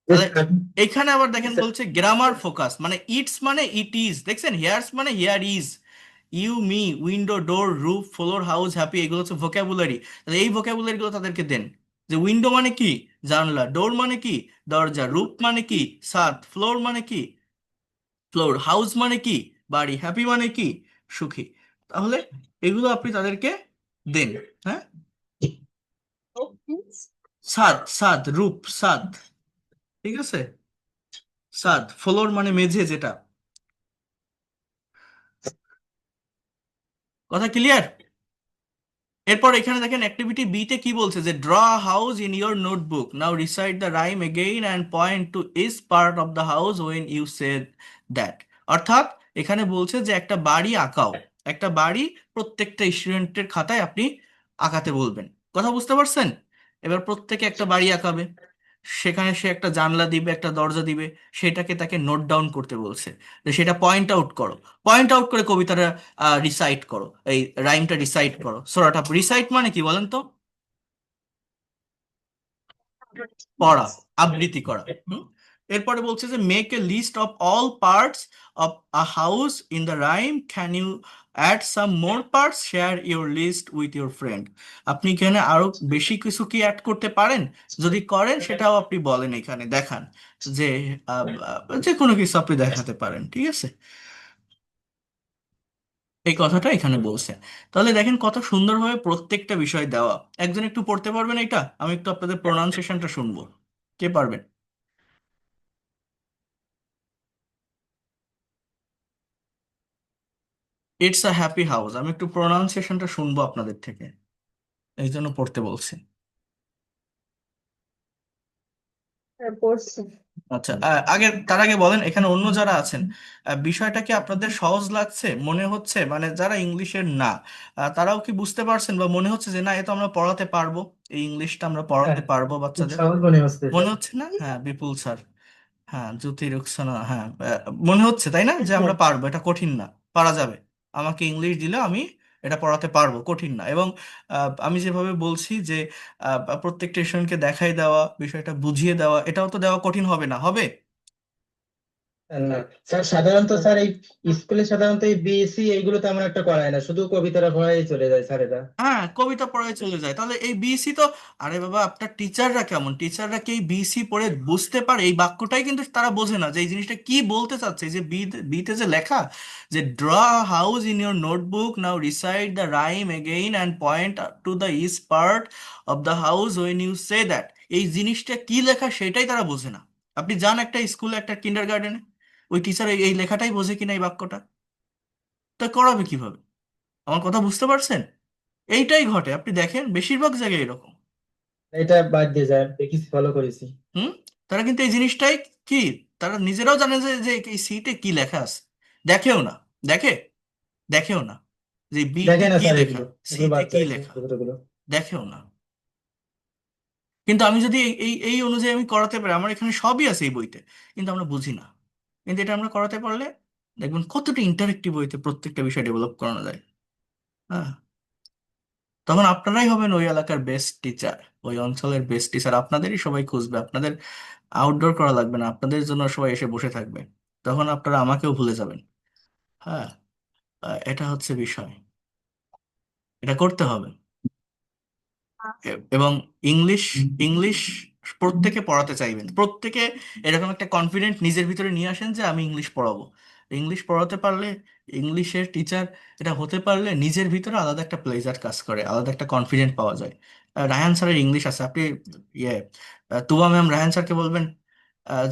তাহলে এখানে আবার দেখেন বলছে গ্রামার ফোকাস, মানে ইটস মানে ইট ইজ, দেখছেন? হিয়ার্স মানে হিয়ার ইজ, ইউ মি, window, door, roof, floor, house, happy, এগুলো হচ্ছে ভোকাবুলারি। তাহলে এই ভোকাবুলারি গুলো তাদেরকে দেন, যে উইন্ডো মানে কি? জানলা। ডোর মানে কি? দরজা। রুফ মানে কি? ছাদ। ফ্লোর মানে কি? ফ্লোর। হাউস মানে কি? বাড়ি। হ্যাপি মানে কি? সুখী। তাহলে এগুলো আপনি তাদেরকে দেন। হ্যাঁ, ছাদ, ছাদ, রুফ, ছাদ, ঠিক আছে? ছাদ। ফ্লোর মানে মেঝে, যেটা। কথা ক্লিয়ার? এরপর এখানে দেখেন অ্যাক্টিভিটি বি তে কি বলছে, যে draw house in your notebook, now recite the rhyme again and point to each part of the house when you said that. অর্থাৎ এখানে বলছে যে একটা বাড়ি আঁকাও, একটা বাড়ি প্রত্যেকটা স্টুডেন্টের খাতায় আপনি আঁকাতে বলবেন। কথা বুঝতে পারছেন? এবার প্রত্যেকে একটা বাড়ি আঁকাবে, সেখানে সে একটা জানলা দিবে, একটা দরজা দিবে, সেটাকে তাকে নোট ডাউন করতে বলছে, যে সেটা পয়েন্ট আউট করো, পয়েন্ট আউট করে কবিতাটা রিসাইট করো, এই রাইমটা রিসাইট করো। সোরাটা রিসাইট মানে কি বলেন তো? পড়া, আবৃত্তি করা। এরপরে বলছে যে make a list of all parts of a house in the rhyme, can you add some more parts, share your list with your friend. আপনি এখানে আরো বেশি কিছু কি অ্যাড করতে পারেন? যদি করেন সেটাও আপনি বলেন, এখানে দেখান যে যে কোনো কিছু আপনি দেখাতে পারেন, ঠিক আছে? এই কথাটা এখানে বলছে। তাহলে দেখেন কত সুন্দরভাবে প্রত্যেকটা বিষয় দেওয়া। একজন একটু পড়তে পারবেন এটা? আমি একটু আপনাদের প্রোনাউন্সিয়েশনটা শুনবো। কে পারবেন? It's a happy house. আমি একটু প্রোনাউন্সিয়েশনটা শুনবো আপনাদের থেকে, এই জন্য পড়তে বলছি। পড়ছি। আচ্ছা, তার আগে বলেন, এখানে অন্য যারা আছেন, বিষয়টা কি আপনাদের সহজ লাগছে মনে হচ্ছে? মানে যারা ইংলিশের না, তারাও কি বুঝতে পারছেন, বা মনে হচ্ছে যে না এ তো আমরা পড়াতে পারবো, এই ইংলিশটা আমরা পড়াতে পারবো খুব বাচ্চাদের? সহজ মনে হচ্ছে মনে স্যার। হচ্ছে না? হ্যাঁ, বিপুল স্যার, হ্যাঁ, জ্যোতি রুকসানা, হ্যাঁ, মনে হচ্ছে তাই না যে আমরা পারবো, এটা কঠিন না, পারা যাবে। আমাকে ইংলিশ দিলে আমি এটা পড়াতে পারবো, কঠিন না। এবং আমি যেভাবে বলছি যে প্রত্যেকটা স্টুডেন্টকে দেখাই দেওয়া, বিষয়টা বুঝিয়ে দেওয়া, এটাও তো দেওয়া কঠিন হবে না, হবে? না স্যার, সাধারণত স্যার এই স্কুলে সাধারণত এই বিএসসি এইগুলো তেমন একটা করায় না, শুধু কবিতাটা পড়াই চলে যায় স্যারেরা। হ্যাঁ, কবিতা পড়ায় চলে যায়। তাহলে এই বিসি তো, আরে বাবা, আপনার টিচাররা কেমন? টিচাররা কি এই বিসি পড়ে বুঝতে পারে? এই বাক্যটাই কিন্তু তারা বোঝে না যে এই জিনিসটা কি বলতে চাচ্ছে। এই যে বিতে যে লেখা, যে draw house in your notebook, now recite the rhyme again and point to the east part of the house when you say that, এই জিনিসটা কি লেখা সেটাই তারা বোঝে না। আপনি যান একটা স্কুলে, একটা কিন্ডার গার্ডেনে, ওই টিচার এই লেখাটাই বোঝে কিনা, এই বাক্যটা, তা করাবে কিভাবে? আমার কথা বুঝতে পারছেন? এইটাই ঘটে, আপনি দেখেন বেশিরভাগ জায়গায় এরকম। এটা বাদ দিয়ে যায়, দেখেছি, ফলো করেছি। হুম। তারা কিন্তু এই জিনিসটাই কি, তারা নিজেরাও জানে যে যে এই সিটে কি লেখা আছে, দেখেও না, দেখে, দেখেও না যে বিতে দেখে না কি স্যার, লেখা, এগুলো এগুলো সিতে বাদ কি যায় লেখা, এগুলো। দেখেও না। কিন্তু আমি যদি এই অনুযায়ী আমি করাতে পারি, আমার এখানে সবই আছে এই বইতে, কিন্তু আমরা বুঝি না। কিন্তু এটা আমরা করাতে পারলে দেখবেন কতটা ইন্টারেক্টিভ বইতে প্রত্যেকটা বিষয় ডেভেলপ করানো যায়। হ্যাঁ, তখন আপনারাই হবেন ওই এলাকার বেস্ট টিচার, ওই অঞ্চলের বেস্ট টিচার। আপনাদেরই সবাই খুঁজবে, আপনাদের আউটডোর করা লাগবে না, আপনাদের জন্য সবাই এসে বসে থাকবে। তখন আপনারা আমাকেও ভুলে যাবেন। হ্যাঁ, এটা হচ্ছে বিষয়, এটা করতে হবে। এবং ইংলিশ, ইংলিশ প্রত্যেকে পড়াতে চাইবেন, প্রত্যেকে এরকম একটা কনফিডেন্ট নিজের ভিতরে নিয়ে আসেন যে আমি ইংলিশ পড়াবো। ইংলিশ পড়াতে পারলে, ইংলিশের টিচার এটা হতে পারলে নিজের ভিতরে আলাদা একটা প্লেজার কাজ করে, আলাদা একটা কনফিডেন্ট পাওয়া যায়। রায়হান স্যারের ইংলিশ আছে, আপনি ইয়ে তুবা ম্যাম রায়হান স্যারকে বলবেন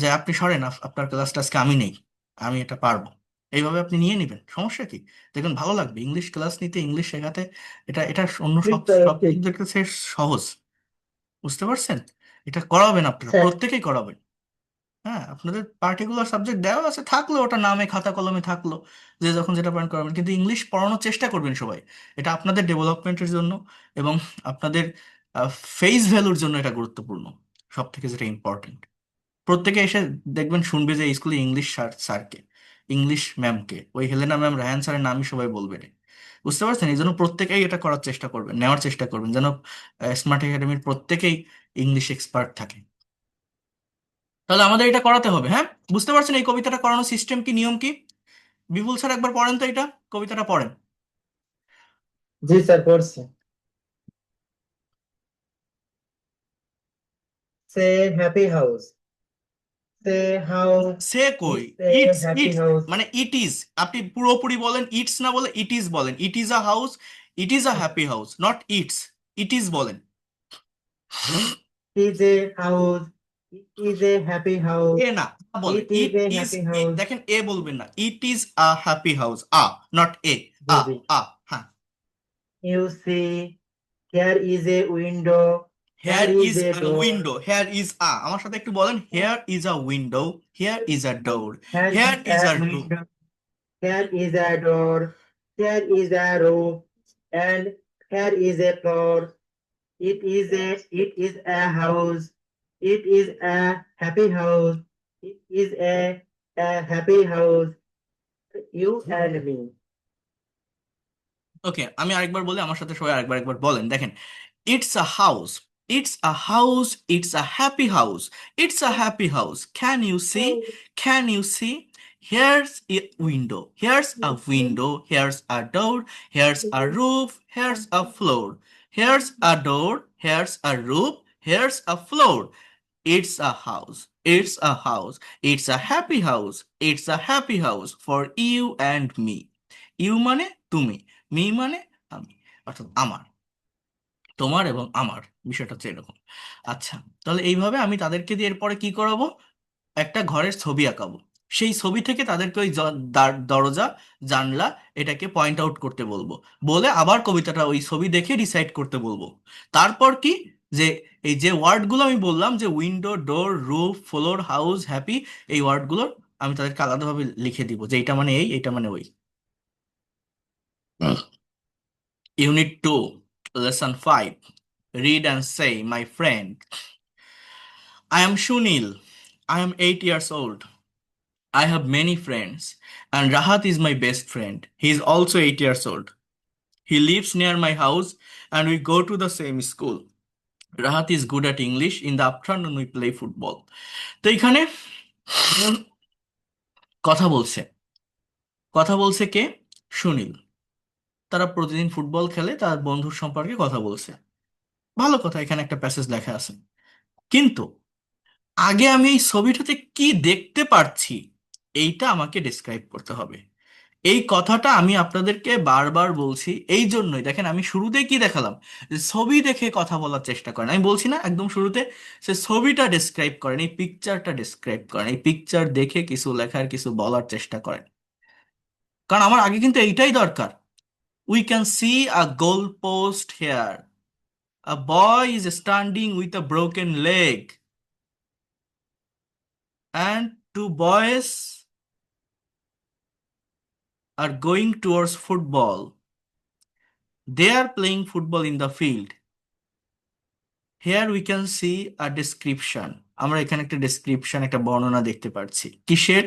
যে আপনি সরেন, আপনার ক্লাসটা আজকে আমি নেই, আমি এটা পারবো। এইভাবে আপনি নিয়ে নেবেন, সমস্যা কি? দেখুন ভালো লাগবে ইংলিশ ক্লাস নিতে, ইংলিশ শেখাতে। এটা এটা অন্য ঠিক সব স্যার, সব ঠিক। সাবজেক্টের চেয়ে সহজ, বুঝতে পারছেন? এটা করাবেন, আপনারা স্যার, প্রত্যেকেই করাবেন। হ্যাঁ, আপনাদের পার্টিকুলার সাবজেক্ট দেওয়া আছে, থাকলো ওটা নামে খাতা কলমে থাকলো, যে যখন যেটা পয়েন্ট করাবেন, কিন্তু ইংলিশ পড়ানোর চেষ্টা করবেন সবাই। এটা আপনাদের ডেভেলপমেন্টের জন্য এবং আপনাদের ফেস ভ্যালুর জন্য এটা গুরুত্বপূর্ণ, সব থেকে যেটা ইম্পর্টেন্ট। প্রত্যেকে এসে দেখবেন, শুনবে যে স্কুলে ইংলিশ স্যারকে, ইংলিশ ম্যামকে, ওই হেলেনা ম্যাম, রায়ান স্যারের নামই সবাই বলবে রে। বুঝতে পারছেন? এই জন্য প্রত্যেকেই এটা করার চেষ্টা করবেন, নেওয়ার চেষ্টা করবেন, যেন স্মার্ট একাডেমির প্রত্যেকেই ইংলিশ এক্সপার্ট থাকে। তাহলে আমাদের এটা করাতে হবে, হ্যাঁ? বুঝতে পারছেন এই কবিতাটা করানোর সিস্টেম কি, নিয়ম কি? বিপুল স্যার একবার পড়েন তো, এটা কবিতাটা পড়েন। জি স্যার, পড়ছি। সে হ্যাপি হাউস, সে হাউস সে কই, is a it's, happy it's house. মানে ইট ইজ। আপনি পুরোপুরি বলেন, ইটস না বলে ইট ইজ বলেন। It is a house, it is a happy house, not it's, it is বলেন। Is a house, it is a happy house, a না, বলেন it is it a is. Happy house. দেখেন a বলবেন না, it is a happy house, not a, জি a, জি। A, হ্যাঁ। You see, here is a window, here here is is a a door, window, here is a, আমার সাথে একটু বলেন, hair is a window, here is a door, here hair is is a a door. Window, here is a door, here is a room, and here is a floor. It is a house. It is a happy house. It is a happy house. You and me. ওকে, আমি আরেকবার বলি, আমার সাথে সবাই আরেকবার একবার বলেন, দেখেন। It's a house, it's a house, it's a happy house, it's a happy house, can you see, can you see, Here's a window. Here's a window. Here's a door. Here's a roof. Here's a floor. Here's a door. Here's a roof. Here's a floor. It's a house. It's a house. It's a happy house. It's a happy house for you and me. You মানে তুমি, me মানে আমি, অর্থাৎ আমার, তোমার এবং আমার, বিষয়টা হচ্ছে এরকম। আচ্ছা, তাহলে এইভাবে আমি তাদেরকে দিয়ে এরপরে কি করাবো, একটা ঘরের ছবি আঁকাবো। সেই ছবি থেকে তাদেরকে ওই দরজা, জানলা, এটাকে পয়েন্ট আউট করতে বলবো, বলে আবার কবিতাটা ওই ছবি দেখে রিসাইট করতে বলবো। তারপর কি, যে এই যে ওয়ার্ডগুলো আমি বললাম, যে window, door, roof, floor, house, happy, এই ওয়ার্ডগুলো আমি তাদেরকে আলাদাভাবে লিখে দিব, যে এটা মানে এই, এটা মানে ওই। Unit 2, lesson 5, read and say, my friend. I am Shunil. I am 8 years old. I have many friends, and Rahat is my best friend. He is also 8 years old. He lives near my house, and we go to the same school. Rahat is good at English. In the afternoon, we play football. তো এখানে কথা বলছে, কথা বলছে কে? সুনীল। তারা প্রতিদিন football খেলে, তার বন্ধুর সম্পর্কে কথা বলছে। ভালো কথা, এখানে একটা প্যাসেজ লেখা আছে। কিন্তু আগে আমি এই ছবিটাতে কি দেখতে পারছি, এইটা আমাকে ডিসক্রাইব করতে হবে। এই কথাটা আমি আপনাদেরকে বারবার বলছি, এই জন্যই দেখেন আমি শুরুতেই কি দেখালাম, যে ছবি দেখে কথা বলার চেষ্টা করেন। আমি বলছি না একদম শুরুতে, সে ছবিটা ডিসক্রাইব করেন, এই পিকচারটা ডিসক্রাইব করেন, এই পিকচার দেখে কিছু লেখার, কিছু বলার চেষ্টা করেন। কারণ আমার আগে কিন্তু এইটাই দরকার। We can see a goal post here, a boy is standing with a broken leg, and two boys are going towards football. They are playing football in the field. Here we can see a description. আমরা এখানে একটা description, একটা বর্ণনা দেখতে পাচ্ছি। কিসের?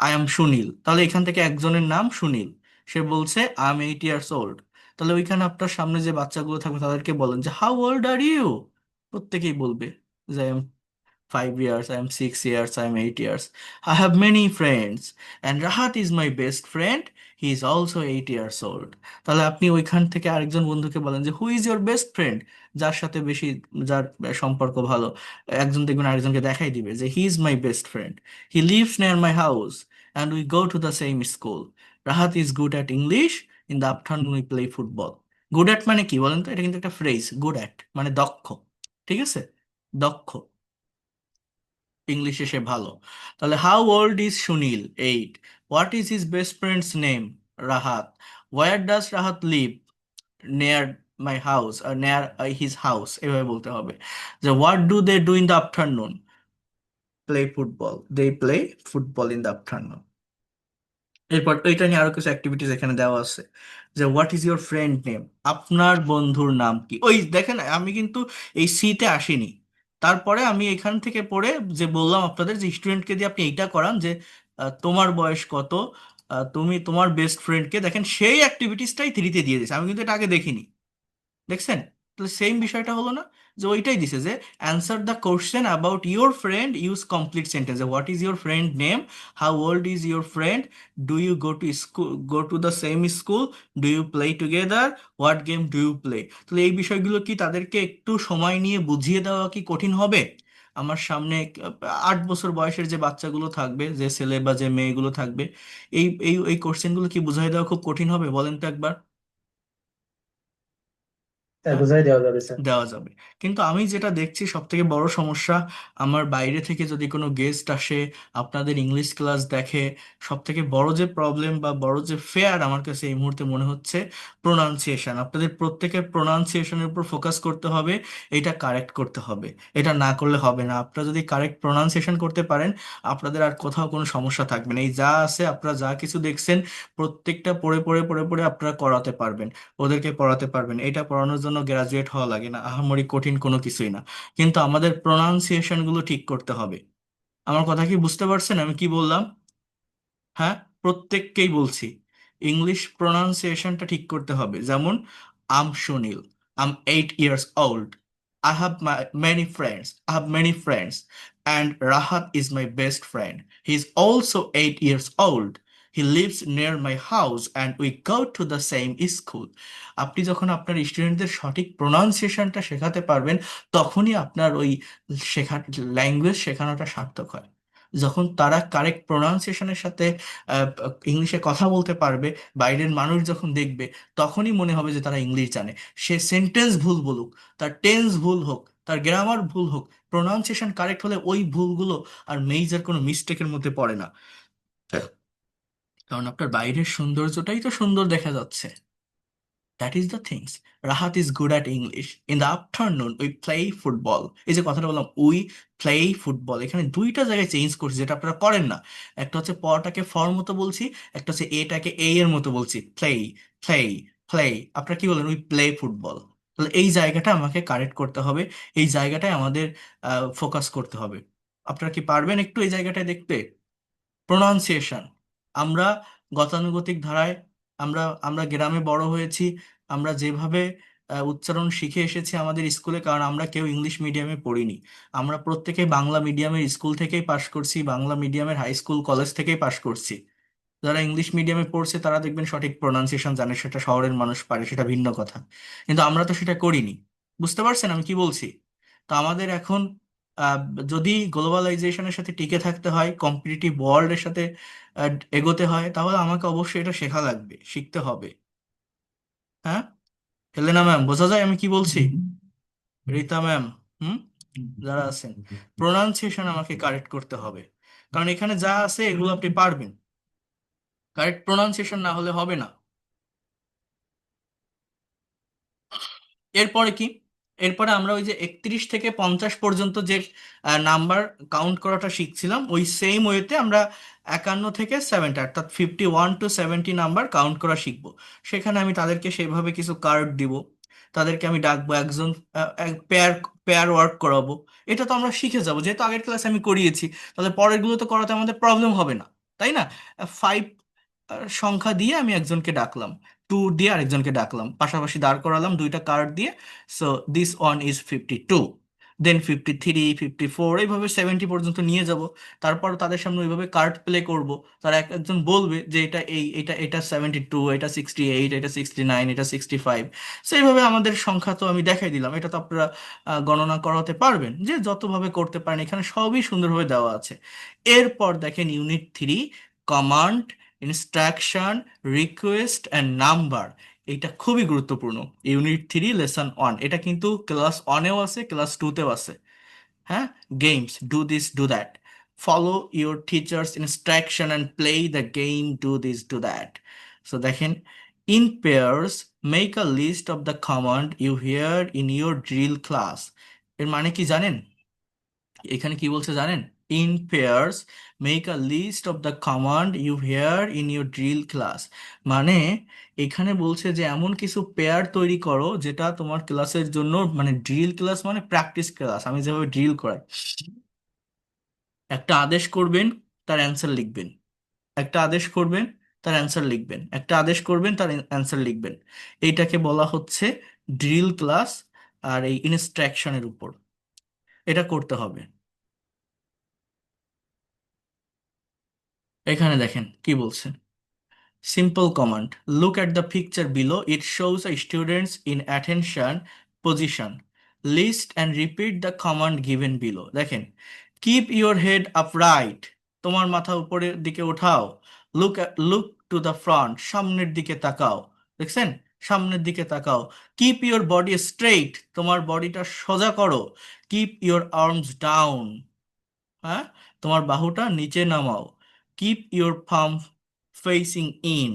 I am Sunil. তাহলে এখান থেকে একজনের নাম সুনীল, সে বলছে আই এম 8 years old। তাহলে ওইখানে আপনার সামনে যে বাচ্চাগুলো থাকবে তাদেরকে বলেন যে হাউ ওল্ড আর ইউ। প্রত্যেকেই বলবে যে I M 5 years, I am 6 years, I am 8 years. I have many friends, and Rahat is my best friend. He is also 8 years old. তাহলে আপনি ওইখান থেকে আরেকজন বন্ধুকে বলেন যে who is your best friend, যার সাথে বেশি, যার সম্পর্ক ভালো। একজন দেখবেন আরেকজনকে দেখাই দিবে যে he is my best friend, he lives near my house, and we go to the same school. Rahat is good at English, in the afternoon we play football. Good at মানে কি বলেন তো? এটা কিন্তু একটা ফ্রেজ। গুড অ্যাট মানে দক্ষ, ঠিক আছে, দক্ষ, ইংলিশে সে ভালো। তাহলে how old is Sunil? 8. What is his best friend's name? Rahat. Where does Rahat live? Near my house, আর নেয়ার হিজ হাউস, এভাবে বলতে হবে। যে what do they do in the afternoon? Play football. They play football in the afternoon. এরপর এটা নিয়ে আরো কিছু অ্যাক্টিভিটিস এখানে দেওয়া আছে, যে what is your friend name? আপনার বন্ধুর নাম কি? ওই দেখেন আমি কিন্তু এই সিতে আসিনি, তারপরে আমি এখান থেকে পড়ে যে বললাম আপনাদের, যে স্টুডেন্টকে দিয়ে আপনি এইটা করান, যে তোমার বয়স কত, তুমি তোমার বেস্ট ফ্রেন্ডকে, দেখেন সেই অ্যাক্টিভিটিসটাই থ্রিতে দিয়ে দিয়েছে, আমি কিন্তু এটা আগে দেখিনি। দেখছেন? তাহলে সেম বিষয়টা হলো না, যে ওইটাই দিছে, যে answer the question about your friend, use complete sentence. What is your friend name? How old is your friend? Do you go to school, go to the same school? Do you play together? What game do you play? তাহলে এই বিষয়গুলো কি তাদেরকে একটু সময় নিয়ে বুঝিয়ে দেওয়া কি কঠিন হবে? আমার সামনে 8 বছর বয়সের যে বাচ্চাগুলো থাকবে, যে ছেলে বা যে মেয়েগুলো থাকবে, এই এই এই কোশ্চেনগুলো কি বুঝাই দেওয়া খুব কঠিন হবে বলেন তো একবার? স্যার বুঝাই দেওয়া যাবে স্যার। দেওয়া যাবে। কিন্তু আমি যেটা দেখছি সব থেকে বড় সমস্যা, আমার বাইরে থেকে যদি কোনো গেস্ট আসে, আপনাদের ইংলিশ ক্লাস দেখে, সব থেকে বড় যে প্রবলেম বা বড় যে ফেয়ার আমার কাছে এই মুহূর্তে মনে হচ্ছে প্রোনাউন্সিয়েশন। আপনাদের প্রত্যেকের প্রোনাউন্সিয়েশনের উপর ফোকাস করতে হবে, এটা কারেক্ট করতে হবে। এটা না করলে হবে না। আপনারা যদি কারেক্ট প্রোনাউন্সিয়েশন করতে পারেন, আপনাদের আর কোথাও কোনো সমস্যা থাকবে না। এই যা আছে, আপনারা যা কিছু দেখছেন, প্রত্যেকটা পড়ে পড়ে পড়ে পড়ে আপনারা করাতে পারবেন, ওদেরকে পড়াতে পারবেন। এটা পড়ানোর জন্য গ্রাজুয়েট হওয়া লাগে না, আহামরি কঠিন কোনো কিছুই না। কিন্তু আমাদের প্রোনাউন্সিয়েশন গুলো ঠিক করতে হবে। আমার কথা কি বুঝতে পারছেন আমি কি বললাম? হ্যাঁ, প্রত্যেককেই বলছি, ইংলিশ প্রোনাউন্সিয়েশনটা ঠিক করতে হবে। যেমন আম সুনীল, আম 8 years old, I have many friends. I have many friends. And Rahat is my best friend. He's also 8 years old. He lives near my house and we go to the same school. আপনি যখন আপনার স্টুডেন্টদের সঠিক প্রোনাউন্সিয়েশনটা শেখাতে পারবেন, তখনই আপনার ওই ল্যাঙ্গুয়েজ শেখানোটা সার্থক হয়। যখন তারা কারেক্ট প্রোনাউন্সিয়েশনের সাথে ইংলিশে কথা বলতে পারবে, বাইরের মানুষ যখন দেখবে, তখনই মনে হবে যে তারা ইংলিশ জানে। সে সেন্টেন্স ভুল বলুক, তার টেন্স ভুল হোক, তার গ্রামার ভুল হোক, প্রোনাউন্সিয়েশন কারেক্ট হলে ওই ভুলগুলো আর মেজর কোনো মিস্টেকের মধ্যে পড়ে না। কারণ আপনার বাইরের সৌন্দর্যটাই তো সুন্দর দেখা যাচ্ছে। That is the things. Rahat is good at English. In the afternoon we play football. এই যে কথাটা বললাম, উই প্লে ফুটবল, এখানে দুইটা জায়গায় চেঞ্জ করছি, যেটা আপনারা করেন না। একটা হচ্ছে পটাকে ফর মতো বলছি, একটা হচ্ছে এটাকে এ এর মতো বলছি। Play, play, play. আপনারা কি বলেন? We play football. তাহলে এই জায়গাটা আমাকে কারেক্ট করতে হবে, এই জায়গাটায় আমাদের ফোকাস করতে হবে। আপনারা কি পারবেন একটু এই জায়গাটায় দেখতে? প্রোনাউন্সিয়েশন। আমরা গতানুগতিক ধারায়, আমরা আমরা গ্রামে বড় হয়েছি, আমরা যেভাবে উচ্চারণ শিখে এসেছি আমাদের স্কুলে, কারণ আমরা কেউ ইংলিশ মিডিয়ামে পড়িনি। আমরা প্রত্যেকে বাংলা মিডিয়ামের স্কুল থেকেই পাশ করছি, বাংলা মিডিয়ামের হাই স্কুল কলেজ থেকেই পাশ করছি। যারা ইংলিশ মিডিয়ামে পড়ছে তারা দেখবেন সঠিক প্রোনাউন্সিয়েশন জানে, সেটা শহরের মানুষ পারে, সেটা ভিন্ন কথা। কিন্তু আমরা তো সেটা করিনি। বুঝতে পারছেন আমি কি বলছি? তো আমাদের এখন আহ, যদি গ্লোবালাইজেশনের সাথে টিকে থাকতে হয়, কম্পিটিটিভ ওয়ার্ল্ডের সাথে এগোতে হয়, তাহলে আমাকে অবশ্যই এটা শেখা লাগবে, শিখতে হবে। হ্যাঁ হেলেনা ম্যাম, বোঝা যায় আমি কি বলছি? রীতা ম্যাম, হুম, যারা আছেন, প্রোনাউন্সিয়েশন আমাকে কারেক্ট করতে হবে, কারণ এখানে যা আছে এগুলো আপনি পারবেন, কারেক্ট প্রোনাউন্সিয়েশন না হলে হবে না। এরপরে কি? এরপরে আমরা ওই যে 31 থেকে 50 পর্যন্ত যে নাম্বার কাউন্ট করাটা শিখছিলাম, ওই সেম ওয়েতে আমরা 51 থেকে 70, অর্থাৎ 51 to 70 নাম্বার কাউন্ট করা শিখবো। সেখানে আমি তাদেরকে সেভাবে কিছু কার্ড দিব, তাদেরকে আমি ডাকবো, একজন পেয়ার পেয়ার ওয়ার্ক করাবো। এটা তো আমরা শিখে যাবো, যেহেতু আগের ক্লাসে আমি করিয়েছি, তাহলে পরের গুলো তো করাতে আমাদের প্রবলেম হবে না, তাই না? 5 সংখ্যা দিয়ে আমি একজনকে ডাকলাম, 2 দিয়ে আরেকজনকে ডাকলাম, পাশাপাশি দাঁড় করালাম দুইটা কার্ড দিয়ে। সো দিস ওয়ান ইজ 52, দেন 53, 54, এইভাবে 70 পর্যন্ত নিয়ে যাব। তারপর তাদের সামনে ওইভাবে কার্ড প্লে করব। তারা এক একজন বলবে যে এটা এই, এটা 72, এটা 68, এটা 69, এটা 65। সো এইভাবে আমাদের সংখ্যা তো আমি দেখাই দিলাম। এটা তো আপনারা গণনা করাতে পারবেন, যে যতভাবে করতে পারেন, এখানে সবই সুন্দরভাবে দেওয়া আছে। এরপর দেখেন unit 3, command, instruction, request and number. এটা খুবই গুরুত্বপূর্ণ। ইউনিট 3 লেসন 1, এটা কিন্তু ক্লাস 1-এও আছে, ক্লাস 2-তেও আছে। হ্যাঁ, games, do this do that, follow your teachers instruction and play the game, do this do that. So দেখেন, in pairs make a list of the command you hear in your drill class. এর মানে কি জানেন? এখানে কি বলছে জানেন? In pairs make a list of the command you hear in your drill class. মানে এখানে বলছে যে এমন কিছু পেয়ার তৈরি করো যেটা তোমার ক্লাসের জন্য, মানে ড্রিল ক্লাস মানে প্র্যাকটিস ক্লাস, আমি যেভাবে ড্রিল করাই। একটা আদেশ করবেন, তার অ্যান্সার লিখবেন, একটা আদেশ করবেন, তার অ্যান্সার লিখবেন, একটা আদেশ করবেন, তার অ্যান্সার লিখবেন। এইটাকে বলা হচ্ছে ড্রিল ক্লাস। আর এই ইনস্ট্রাকশনের উপর এটা করতে হবে। এখানে দেখেন কি বলছে। Simple command. Look at the picture below. It shows a students in attention position. List and repeat the command given below. দেখেন, keep your head upright. তোমার মাথা উপরের দিকে ওঠাও। Look to the front. সামনের দিকে তাকাও। দেখছেন? সামনের দিকে তাকাও। Keep your body straight. তোমার বডিটা সোজা করো। Keep your arms down. হ্যাঁ, তোমার বাহুটা নিচে নামাও। Keep your palm facing in.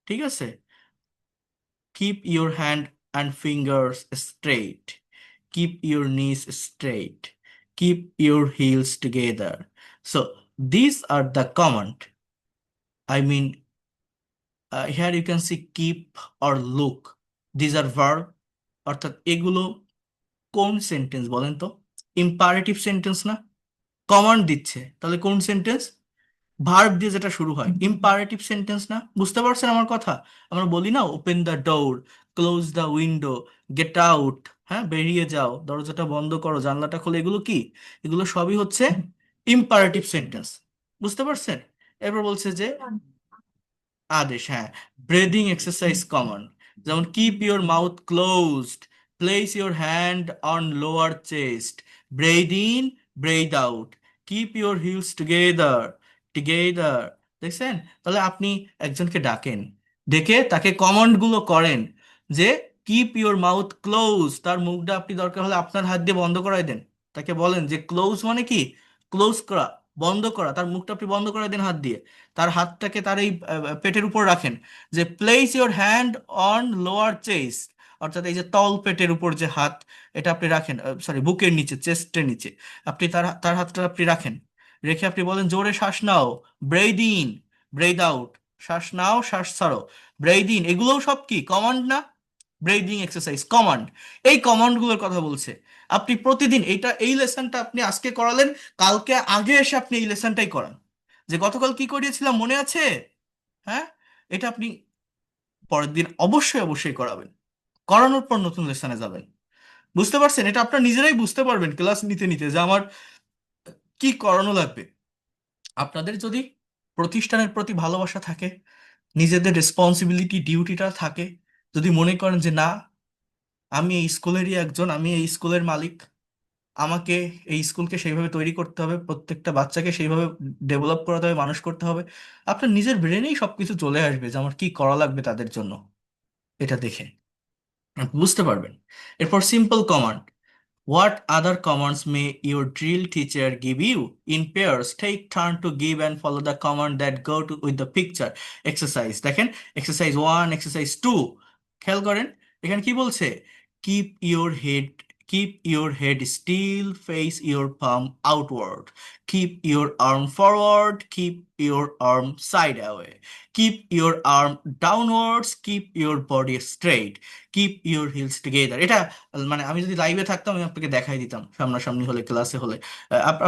ঠিক আছে? Keep your hand and fingers straight. Keep your knees straight. Keep your heels together. So these are the command. I mean, here you can see keep or look. These are verb. অর্থাৎ এগুলো কোন sentence বলেন তো? Imperative sentence না? Command দিচ্ছে, তাহলে কোন sentence? Verb দিয়ে যেটা শুরু হয়, ইম্পারেটিভ সেন্টেন্স না? বুঝতে পারছেন আমার কথা? আমরা বলি না open the door, close the window, get out, হ্যাঁ বেরিয়ে যাও, দরজাটা বন্ধ করো, জানলাটা খোলো, এগুলো কি? এগুলো সবই হচ্ছে ইম্পারেটিভ সেন্টেন্স। বুঝতে পারছেন? এরপর বলছে যে আদেশ, হ্যাঁ। ব্রেদিং এক্সারসাইজ কমন, যেমন keep your mouth closed, place your hand on lower chest, breathe in, breathe out, keep your heels together, together. দেখছেন? তাহলে আপনি একজনকে ডাকেন, ডেকে তাকে কমান্ডগুলো করেন যে কিপ ইউর মাউথ ক্লোজ, তার মুখটা আপনি দরকার হলে আপনার হাত দিয়ে বন্ধ করাই দেন। তাকে বলেন যে ক্লোজ মানে কি, ক্লোজ করা, বন্ধ করা, তার মুখটা আপনি বন্ধ করাই দেন হাত দিয়ে। তার হাতটাকে তার এই পেটের উপর রাখেন, যে place your hand on lower chest, অর্থাৎ এই যে তল পেটের উপর যে হাত, এটা আপনি রাখেন, সরি বুকের নিচে, চেস্টের নিচে আপনি তার তার হাতটা আপনি রাখেন। রেখে আপনি বলেন জোরে শ্বাস নাও, ব্রেথ ইন, ব্রেথ আউট, শ্বাস নাও, শ্বাস ছাড়ো, ব্রেথ ইন। এগুলোও সব কি কমান্ড না? Breathing exercise command. এই কমান্ডগুলোর কথা বলছে। আপনি প্রতিদিন এইটা, এই লেসনটা আপনি আজকে করালেন, কালকে আগে এসে আপনি এই লেসনটাই করান, যে গতকাল কি করিয়েছিলাম মনে আছে? হ্যাঁ, এটা আপনি পরের দিন অবশ্যই অবশ্যই করাবেন। করানোর পর নতুন লেসনে যাবেন। বুঝতে পারছেন? এটা আপনার নিজেরাই বুঝতে পারবেন ক্লাস নিতে নিতে যে আমার কি করানো লাগবে। আপনাদের যদি প্রতিষ্ঠানের প্রতি ভালোবাসা থাকে, নিজেদের রেসপন্সিবিলিটি ডিউটিটা থাকে, যদি মনে করেন যে না আমি এই স্কুলেরই একজন, আমি এই স্কুলের মালিক, আমাকে এই স্কুলকে সেইভাবে তৈরি করতে হবে, প্রত্যেকটা বাচ্চাকে সেইভাবে ডেভেলপ করাতে হবে, মানুষ করতে হবে, আপনার নিজের ব্রেনেই সবকিছু চলে আসবে যে আমার কি করা লাগবে তাদের জন্য। এটা দেখে আপনি বুঝতে পারবেন। এরপর simple command, what other commands may your drill teacher give you? In pairs, take turn to give and follow the command that go to with the picture. Exercise দেখেন, এক্সারসাইজ 1, এক্সারসাইজ 2, খেয়াল করেন এখানে কি বলছে, keep your head, keep your head still, face your palm outward, keep your arm forward, keep your arm side away, keep your arm downwards, keep your body straight, keep your heels together। এটা মানে আমি যদি লাইভে থাকতাম আমি আপনাকে দেখাই দিতাম, সামনাসামনি হলে, ক্লাসে হলে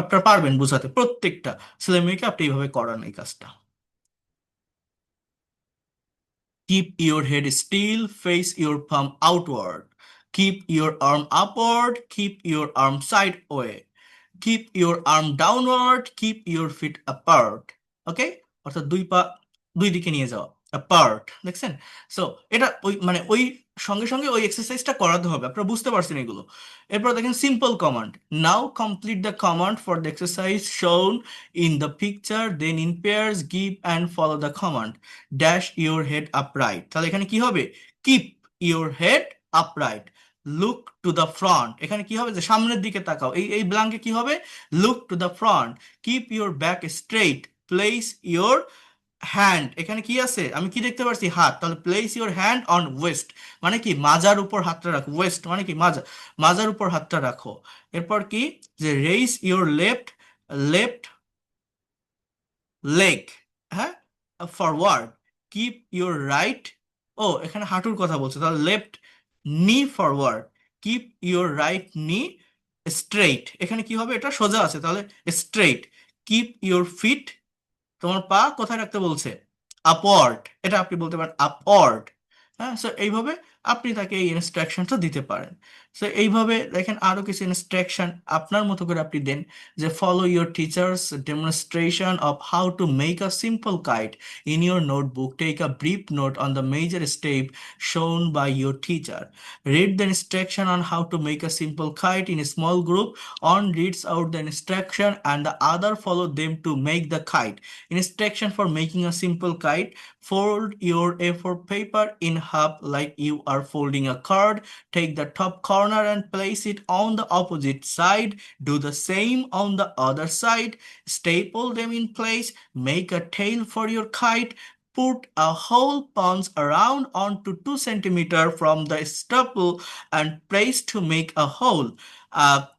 আপনারা পারবেন বুঝাতে, প্রত্যেকটা ছেলে মেয়েকে আপনি এইভাবে করান এই কাজটা। Keep your head still, face your palm outward, keep your arm upward, keep your arm sideways, keep your arm downward, keep your feet apart, ওকে? অর্থাৎ দুই পা দুই দিকে নিয়ে যাওয়া, apart, দেখছেন? সো এটা ওই মানে ওই সঙ্গে সঙ্গে ওই এক্সারসাইজটা করাতে হবে, আপনারা বুঝতে পারছেন এগুলো। এরপর দেখেন simple command, now complete the command for the exercise shown in the picture, then in pairs give and follow the command, dash your head upright. তাহলে এখানে কি হবে, keep your head upright, look to the front, এখানে কি হবে যে সামনের দিকে তাকাও, এই ব্ল্যাঙ্কে কি হবে, look to the front, keep your back straight, place your hand, এখানে কি আছে আমি কি দেখতে পাচ্ছি, হাত, তাহলে place your hand on West, মানে কি মাজার উপর হাতটা রাখো, ওয়েস্ট মানে কি মাজা, মাজার উপর হাতটা রাখো। এরপর কি, যে raise your left, left leg, হ্যাঁ, ফরওয়ার্ড, কিপ ইউর রাইট, ও এখানে হাঁটুর কথা বলছে, তাহলে লেফট নি ফরওয়ার্ড, কিপ ইউর রাইট নি স্ট্রেইট, এখানে কি হবে, এটা সোজা আছে তাহলে স্ট্রেইট, কিপ ইউর ফিট, তোমার পা কোথায় রাখতে বলছে, আপওয়ার্ড, এটা আপনি বলতে পারেন আপওয়ার্ড। হ্যাঁ, সো এইভাবে আপনি তাকে এই ইনস্ট্রাকশনটা দিতে পারেন। সো এইভাবে দেখেন আরো কিছু ইনস্ট্রাকশন আপনার মতো করে আপনি দেন, যে follow your teacher's demonstration of how to make a simple kite in your notebook, take a brief note on the major step shown by your teacher, read the instruction on how to make a simple kite in a small group, one reads out the instruction and the other follow them to make the kite. Instruction for making a simple kite, fold your A4 paper in half like you are folding a card, take the top corner and place it on the opposite side, do the same on the other side, staple them in place, make a tail for your kite, put a hole punch around onto 2 centimeter from the staple and place to make a hole.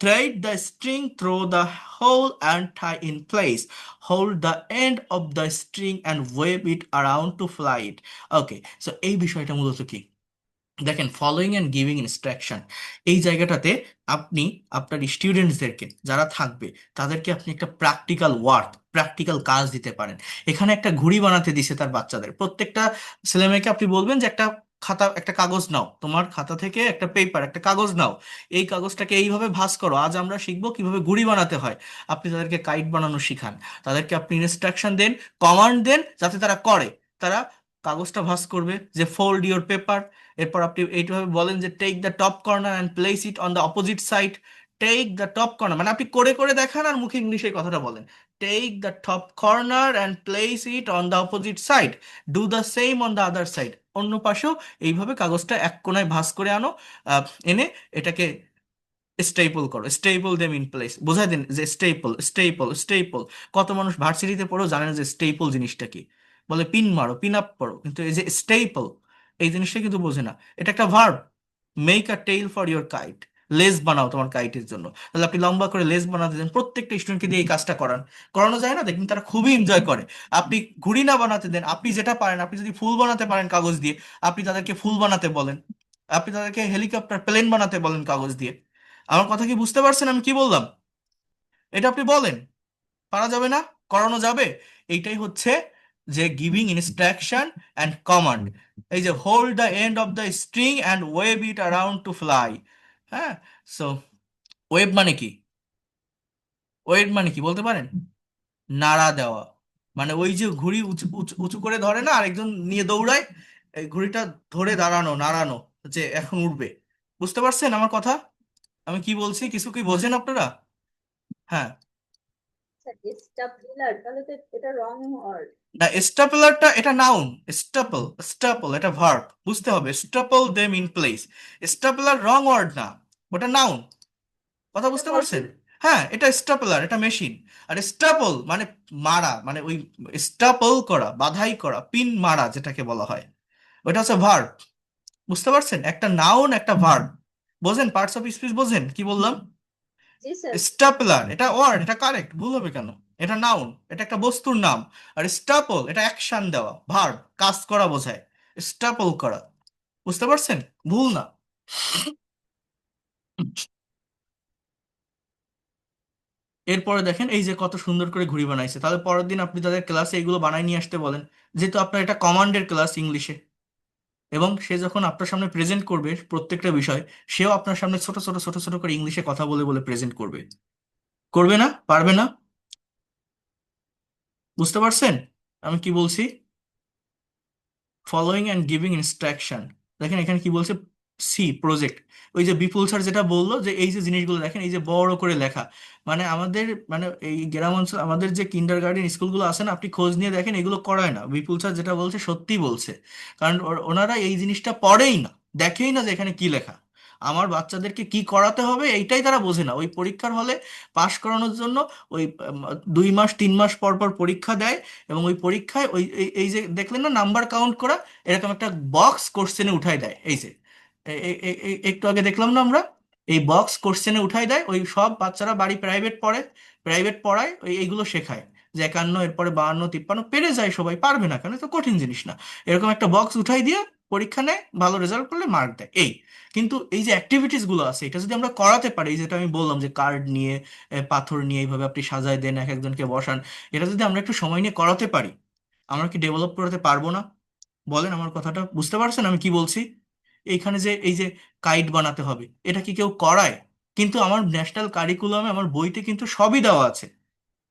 Thread the string through the hole and tie in place. Hold the end of the string and wave it around to fly it. Okay, so এই বিষয়টা মূলত কি, দেখেন, following and giving instruction, এই জায়গাটাতে আপনি আপনার স্টুডেন্টসদেরকে যারা থাকবে তাদেরকে আপনি একটা প্র্যাকটিক্যাল কাজ দিতে পারেন। এখানে একটা ঘুড়ি বানাতে দিছে তার বাচ্চাদের, প্রত্যেকটা ছেলেমেয়েকে আপনি বলবেন যে একটা খাতা, একটা কাগজ নাও, তোমার খাতা থেকে একটা পেপার, একটা কাগজ নাও, এই কাগজটাকে এইভাবে ভাঁজ করো, আজ আমরা শিখবো কিভাবে ঘুড়ি বানাতে হয়। আপনি তাদেরকে কাইট বানানো শিখান, তাদেরকে আপনি ইনস্ট্রাকশন দেন, কমান্ড দেন, যাতে তারা করে। তারা কাগজটা ভাঁজ করবে, যে ফোল্ড ইওর পেপার। এরপর আপনি এইভাবে বলেন যে take the top corner and place it on the opposite side. Take the top corner মানে আপনি করে করে দেখান আর মুখে ইংলিশে এই কথাটা বলেন। Take the top corner and place it on the opposite side. Do the same on the other side. অন্য পাশেও এইভাবে কাগজটা এক কোণায় ভাঁজ করে আনো, এনে এটাকে স্টেপল করো, স্টেপল দেম ইন প্লেস। বোঝাই দেন যে স্টেপল স্টেপল স্টেপল। কত মানুষ ভার্সিটিতে পড়েও জানে না যে স্টেপল জিনিসটা কি, বলে পিন মারো, পিন আপ করো, কিন্তু এই যে স্টেপল এই জিনিসটা কিন্তু বোঝে না। এটা একটা verb. Make a tail for your kite, লেজ বানাও তোমার কাইটের জন্য। তাহলে আপনি লম্বা করে লেজ বানাতে দেন, প্রত্যেকটা স্টুডেন্টকে দিয়ে এই কাজটা করানো যায় না, দেখবেন তারা খুবই এনজয় করে। আপনি ঘুড়ি না বানাতে দেন, আপনি যেটা পারেন, আপনি যদি ফুল বানাতে পারেন কাগজ দিয়ে, আপনি তাদেরকে ফুল বানাতে বলেন। আপনি তাদেরকে হেলিকপ্টার, প্লেন বানাতে বলেন কাগজ দিয়ে। আমার কথা কি বুঝতে পারছেন আমি কি বললাম? এটা আপনি বলেন, পারা যাবে না? করানো যাবে। এইটাই হচ্ছে যে গিভিং ইনস্ট্রাকশন অ্যান্ড কমান্ড। এই যে hold the end of the string and wave it around to fly. হ্যাঁ, সো ওয়েভ মানে কি? ওয়েভ মানে কি বলতে পারেন? নাড়া দেওয়া। মানে ওই যে ঘুড়ি উঁচু উঁচু উঁচু করে ধরে না, আরেকজন নিয়ে দৌড়ায়, এই ঘুড়িটা ধরে দাঁড়ানো, নাড়ানো, যে এখন উঠবে। বুঝতে পারছেন আমার কথা? আমি কি বলছি, কিছু কি বোঝেন আপনারা? হ্যাঁ। স্টাপলার, তাহলে তো এটা রং ওয়ার্ড। না, স্টাপলারটা এটা নাউন। স্টাপল এটা ভার্ব, বুঝতে হবে। Staple them in place, stapler wrong word না, ওটা নাউন। কথা বুঝতে পারছেন? হ্যাঁ, এটা স্টাপলার, এটা মেশিন। আর স্টাপল মানে মারা, মানে ওই স্টাপল করা, বাধাই করা, পিন মারা যেটাকে বলা হয়, ওটা হচ্ছে ভার্ব। বুঝতে পারছেন? একটা নাউন, একটা ভার্ব। বোঝেন? পার্টস অফ স্পিচ বোঝেন কি বললাম? জি স্যার। স্টাপলার এটা ওয়ার্ড, এটা কারেক্ট, ভুল হবে কেন? এটা নাউন, এটা একটা বস্তুর নাম। আর স্টাপল এটা অ্যাকশন দেওয়া, ভার্ব, কাজ করা বোঝায়। স্টাপল করা, বুঝতে পারছেন? ভুল না। এরপরে দেখেন এই যে কত সুন্দর করে ঘুড়ি বানাইছে। তাহলে পরের দিন আপনি তাদের ক্লাসে এগুলো বানাই নিয়ে আসতে বলেন, যেহেতু আপনার এটা কমান্ডের ক্লাস ইংলিশে। এবং সে যখন আপনার সামনে প্রেজেন্ট করবে প্রত্যেকটা বিষয়, সেও আপনার সামনে ছোট ছোট ছোট ছোট করে ইংলিশে কথা বলে বলে প্রেজেন্ট করবে। করবে না? পারবে না? বুঝতে পারছেন আমি কি বলছি? Following and giving instruction. দেখেন এখানে কি বলছে, সি প্রজেক্ট। ওই যে বিপুল স্যার যেটা বললো, যে এই যে জিনিসগুলো দেখেন, এই যে বড় করে লেখা, মানে আমাদের, মানে এই গ্রাম অঞ্চল আমাদের যে কিন্ডার গার্ডেন স্কুলগুলো আছে না, আপনি খোঁজ নিয়ে দেখেন এগুলো করায় না। বিপুল স্যার যেটা বলছে সত্যি বলছে, কারণ ওনারা এই জিনিসটা পড়েই না, দেখেই না যে এখানে কি লেখা। আমার বাচ্চাদেরকে কি করাতে হবে এইটাই তারা বোঝে না। ওই পরীক্ষার হলে পাশ করানোর জন্য ওই 2 মাস 3 মাস পর পর পরীক্ষা দেয়, এবং ওই পরীক্ষায় ওই এই যে দেখলেন না নাম্বার কাউন্ট করা, এরকম একটা বক্স কোশ্চেনে উঠাই দেয়। এই যে একটু আগে দেখলাম না আমরা, এই বক্স কোশ্চেনে উঠাই দেয়। ওই সব বাচ্চারা বাড়ি প্রাইভেট পড়ে, প্রাইভেট পড়ায়, এইগুলো শেখায় যে 51, এরপরে 52, 53 পেরে যায় সবাই, পারবে না কেন? এ তো কঠিন জিনিস না। এরকম একটা বক্স উঠাই দিয়ে পরীক্ষা নেয়, ভালো রেজাল্ট করলে মার্ক দেয়। এই কিন্তু এই যে অ্যাক্টিভিটিস গুলো আছে, এটা যদি আমরা করাতে পারি, যেটা আমি বললাম যে কার্ড নিয়ে, পাথর নিয়ে এইভাবে আপনি সাজায় দেন, এক একজনকে বসান, এটা যদি আমরা একটু সময় নিয়ে করাতে পারি, আমরা কি ডেভেলপ করতে পারবো না? বলেন আমার কথাটা বুঝতে পারছেন আমি কি বলছি? এইখানে যে এই যে কাইট বানাতে হবে, এটা কি কেউ করায়? কিন্তু আমার ন্যাশনাল কারিকুলামে, আমার বইতে কিন্তু সবই দেওয়া আছে,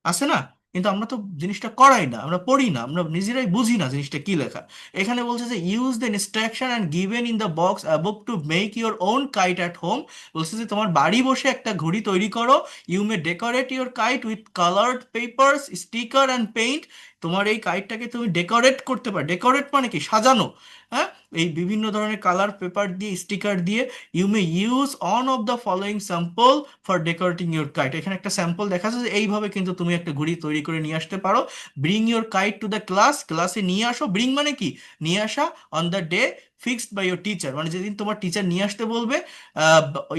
আছে না? কিন্তু আমরা তো জিনিসটা করাই না, আমরা পড়ি না, আমরা নিজেরাই বুঝি না জিনিসটা কি লেখা। এখানে বলছে যে use the instruction and given in the box above to make your own kite at home. বলছে যে তোমার বাড়ি বসে একটা ঘড়ি তৈরি করো। You may decorate your kite with coloured papers, sticker and paint. তোমার এই কাইটটাকে তুমি ডেকোরেট করতে পারো। ডেকোরেট মানে কি? সাজানো। হ্যাঁ, এই বিভিন্ন ধরনের কালার পেপার দিয়ে, স্টিকার দিয়ে। You may use on off the following sample for decorating your kite. এখানে একটা স্যাম্পল দেখা যাচ্ছে যে এইভাবে কিন্তু তুমি একটা ঘড়ি তৈরি করে নিয়ে আসতে পারো। Bring your kite to the class, ক্লাসে নিয়ে আসো। ব্রিং মানে কি? নিয়ে আসা। On the day fixed by your teacher, মানে যেদিন তোমার টিচার নিয়ে আসতে বলবে।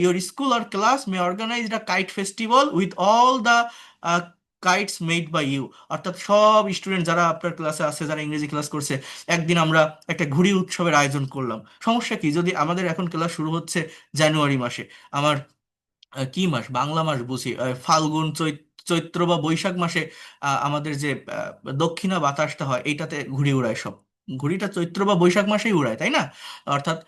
Your school or class may organise the kite festival with all the kites made by you, অর্থাৎ সব স্টুডেন্ট যারা আপনার ক্লাসে আছে, যারা ইংরেজি ক্লাস করছে, একদিন আমরা একটা ঘুড়ি উৎসবের আয়োজন করলাম। সমস্যা কি, যদি আমাদের এখন ক্লাস শুরু হচ্ছে জানুয়ারি মাসে, আমার কি মাস, বাংলা মাস বুঝি, ফাল্গুন চৈত্র বা বৈশাখ মাসে আমাদের যে দক্ষিণা বাতাসটা হয় এইটাতে ঘুড়ি উড়ায় সব। ঘুড়িটা চৈত্র বা বৈশাখ মাসেই উড়ায়, তাই না? অর্থাৎ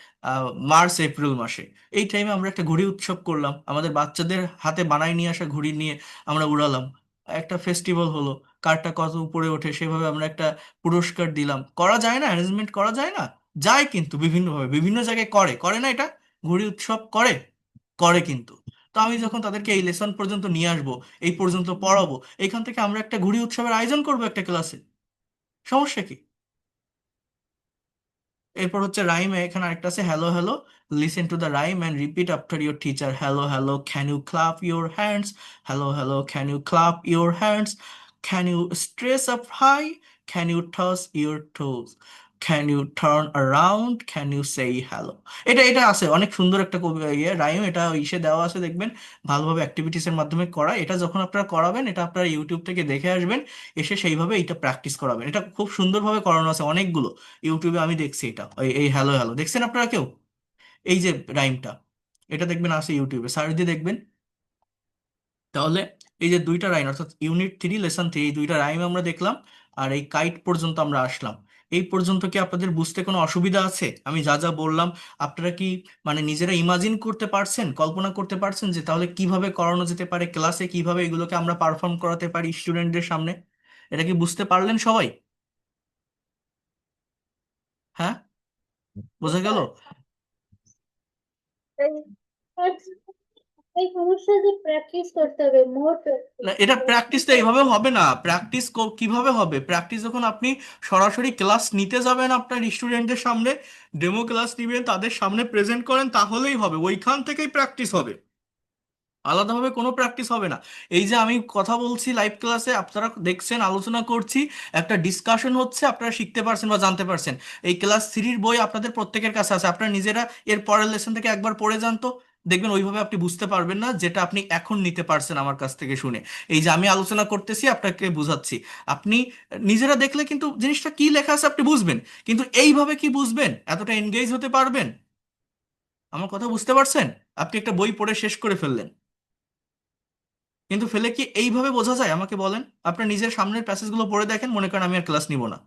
মার্চ এপ্রিল মাসে। এই টাইমে আমরা একটা ঘুড়ি উৎসব করলাম, আমাদের বাচ্চাদের হাতে বানাই নিয়ে আসা ঘুড়ি নিয়ে আমরা উড়ালাম, একটা ফেস্টিভ্যাল হলো। কারটা কত উপরে ওঠে সেভাবে আমরা একটা পুরস্কার দিলাম। করা যায় না? অ্যারেঞ্জমেন্ট করা যায় না? যায়, কিন্তু বিভিন্নভাবে বিভিন্ন জায়গায় করে, করে না এটা? ঘুড়ি উৎসব করে, করে কিন্তু। তো আমি যখন তাদেরকে এই লেসন পর্যন্ত নিয়ে আসবো, এই পর্যন্ত পড়াবো, এখান থেকে আমরা একটা ঘুড়ি উৎসবের আয়োজন করবো একটা ক্লাসে। সমস্যা কি? এরপর হচ্ছে রাইমে, এখানে আরেকটা আছে hello hello, listen to the rhyme and repeat after your teacher. Hello hello, can you clap your hands? Hello hello, can you clap your hands? Can you stretch up high? Can you touch your toes? Can you turn around? Can you say hello? এটা এটা আছে, অনেক সুন্দর একটা rhyme, এটা ইসে দেওয়া আছে দেখবেন, ভালোভাবে অ্যাক্টিভিটিসের মাধ্যমে করা। এটা যখন আপনারা করাবেন, এটা আপনারা ইউটিউব থেকে দেখে আসবেন, এসে সেইভাবে এটা প্র্যাকটিস করাবেন। এটা খুব সুন্দরভাবে করানো আছে অনেকগুলো, ইউটিউবে আমি দেখছি। এটা এই হ্যালো হ্যালো দেখছেন আপনারা কেউ? এই যে রাইমটা, এটা দেখবেন আছে ইউটিউবে, সার্চ দিয়ে দেখবেন। তাহলে এই যে দুইটা রাইম, অর্থাৎ ইউনিট 3 লেসন 3, এই দুইটা রাইম আমরা দেখলাম, আর এই কাইট পর্যন্ত আমরা আসলাম। এই পর্যন্ত কি আপনাদের বুঝতে কোনো অসুবিধা আছে? আমি যা যা বললাম আপনারা কি মানে নিজেরা ইমাজিন করতে পারছেন, কল্পনা করতে পারছেন যে তাহলে কিভাবে করানো যেতে পারে ক্লাসে, কিভাবে এগুলোকে আমরা পারফর্ম করাতে পারি স্টুডেন্টদের সামনে? এটা কি বুঝতে পারলেন সবাই? হ্যাঁ, বোঝা গেল? এই সমস্যা যে প্র্যাকটিস করতে হবে, মোর না, এটা প্র্যাকটিস তো এইভাবে হবে না। প্র্যাকটিস কিভাবে হবে? প্র্যাকটিস যখন আপনি সরাসরি ক্লাস নিতে যাবেন, আপনার স্টুডেন্টদের সামনে ডেমো ক্লাস নিবেন, তাদের সামনে প্রেজেন্ট করেন, তাহলেই হবে, ওইখান থেকেই প্র্যাকটিস হবে, আলাদাভাবে কোনো প্র্যাকটিস হবে না। এই যে আমি কথা বলছি লাইভ ক্লাসে, আপনারা দেখছেন, আলোচনা করছি, একটা ডিসকাশন হচ্ছে, আপনারা শিখতে পারছেন বা জানতে পারছেন। এই ক্লাস 3 বই আপনাদের প্রত্যেকের কাছে আছে, আপনারা নিজেরা এর পরের লেসন থেকে একবার পড়ে যান তো, দেখবেন ওইভাবে আপনি বুঝতে পারবেন না যেটা আপনি এখন নিতে পারছেন আমার কাছ থেকে শুনে। এই যে আমি আলোচনা করতেছি, আপনাকে বুঝাচ্ছি, আপনি নিজেরা দেখলে কিন্তু জিনিসটা কি লেখা আছে আপনি বুঝবেন, কিন্তু এইভাবে কি বুঝবেন? এতটা এনগেজ হতে পারবেন? আমার কথা বুঝতে পারছেন? আপনি একটা বই পড়ে শেষ করে ফেললেন, কিন্তু ফেলে কি এইভাবে বোঝা যায় আমাকে বলেন? আপনার নিজের সামনের প্যাসেজগুলো পড়ে দেখেন, মনে করেন আমি আর ক্লাস নিব না,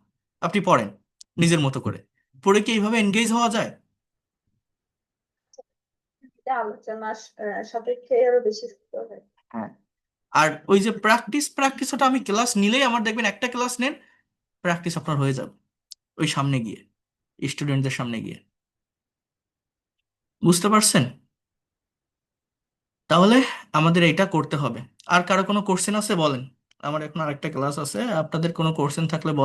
আপনি পড়েন নিজের মতো করে, পড়ে কি এইভাবে এনগেজ হওয়া যায়? এটা আলোচনা সাপেক্ষে আরো বেশি সুন্দর হয়। হ্যাঁ। আর ওই যে প্র্যাকটিস ওটা আমি ক্লাস নিলেই, আমার দেখবেন একটা ক্লাস নেন, প্র্যাকটিস আপনার হয়ে যাবে ওই সামনে গিয়ে, স্টুডেন্টদের সামনে গিয়ে। বুঝতে পারছেন? তাহলে আমাদের এটা করতে হবে। আর কারো কোনো কোশ্চেন আছে বলেন? আমার এখন আরেকটা ক্লাস আছে, আপনাদের কোনো কোশ্চেন থাকলে বলেন।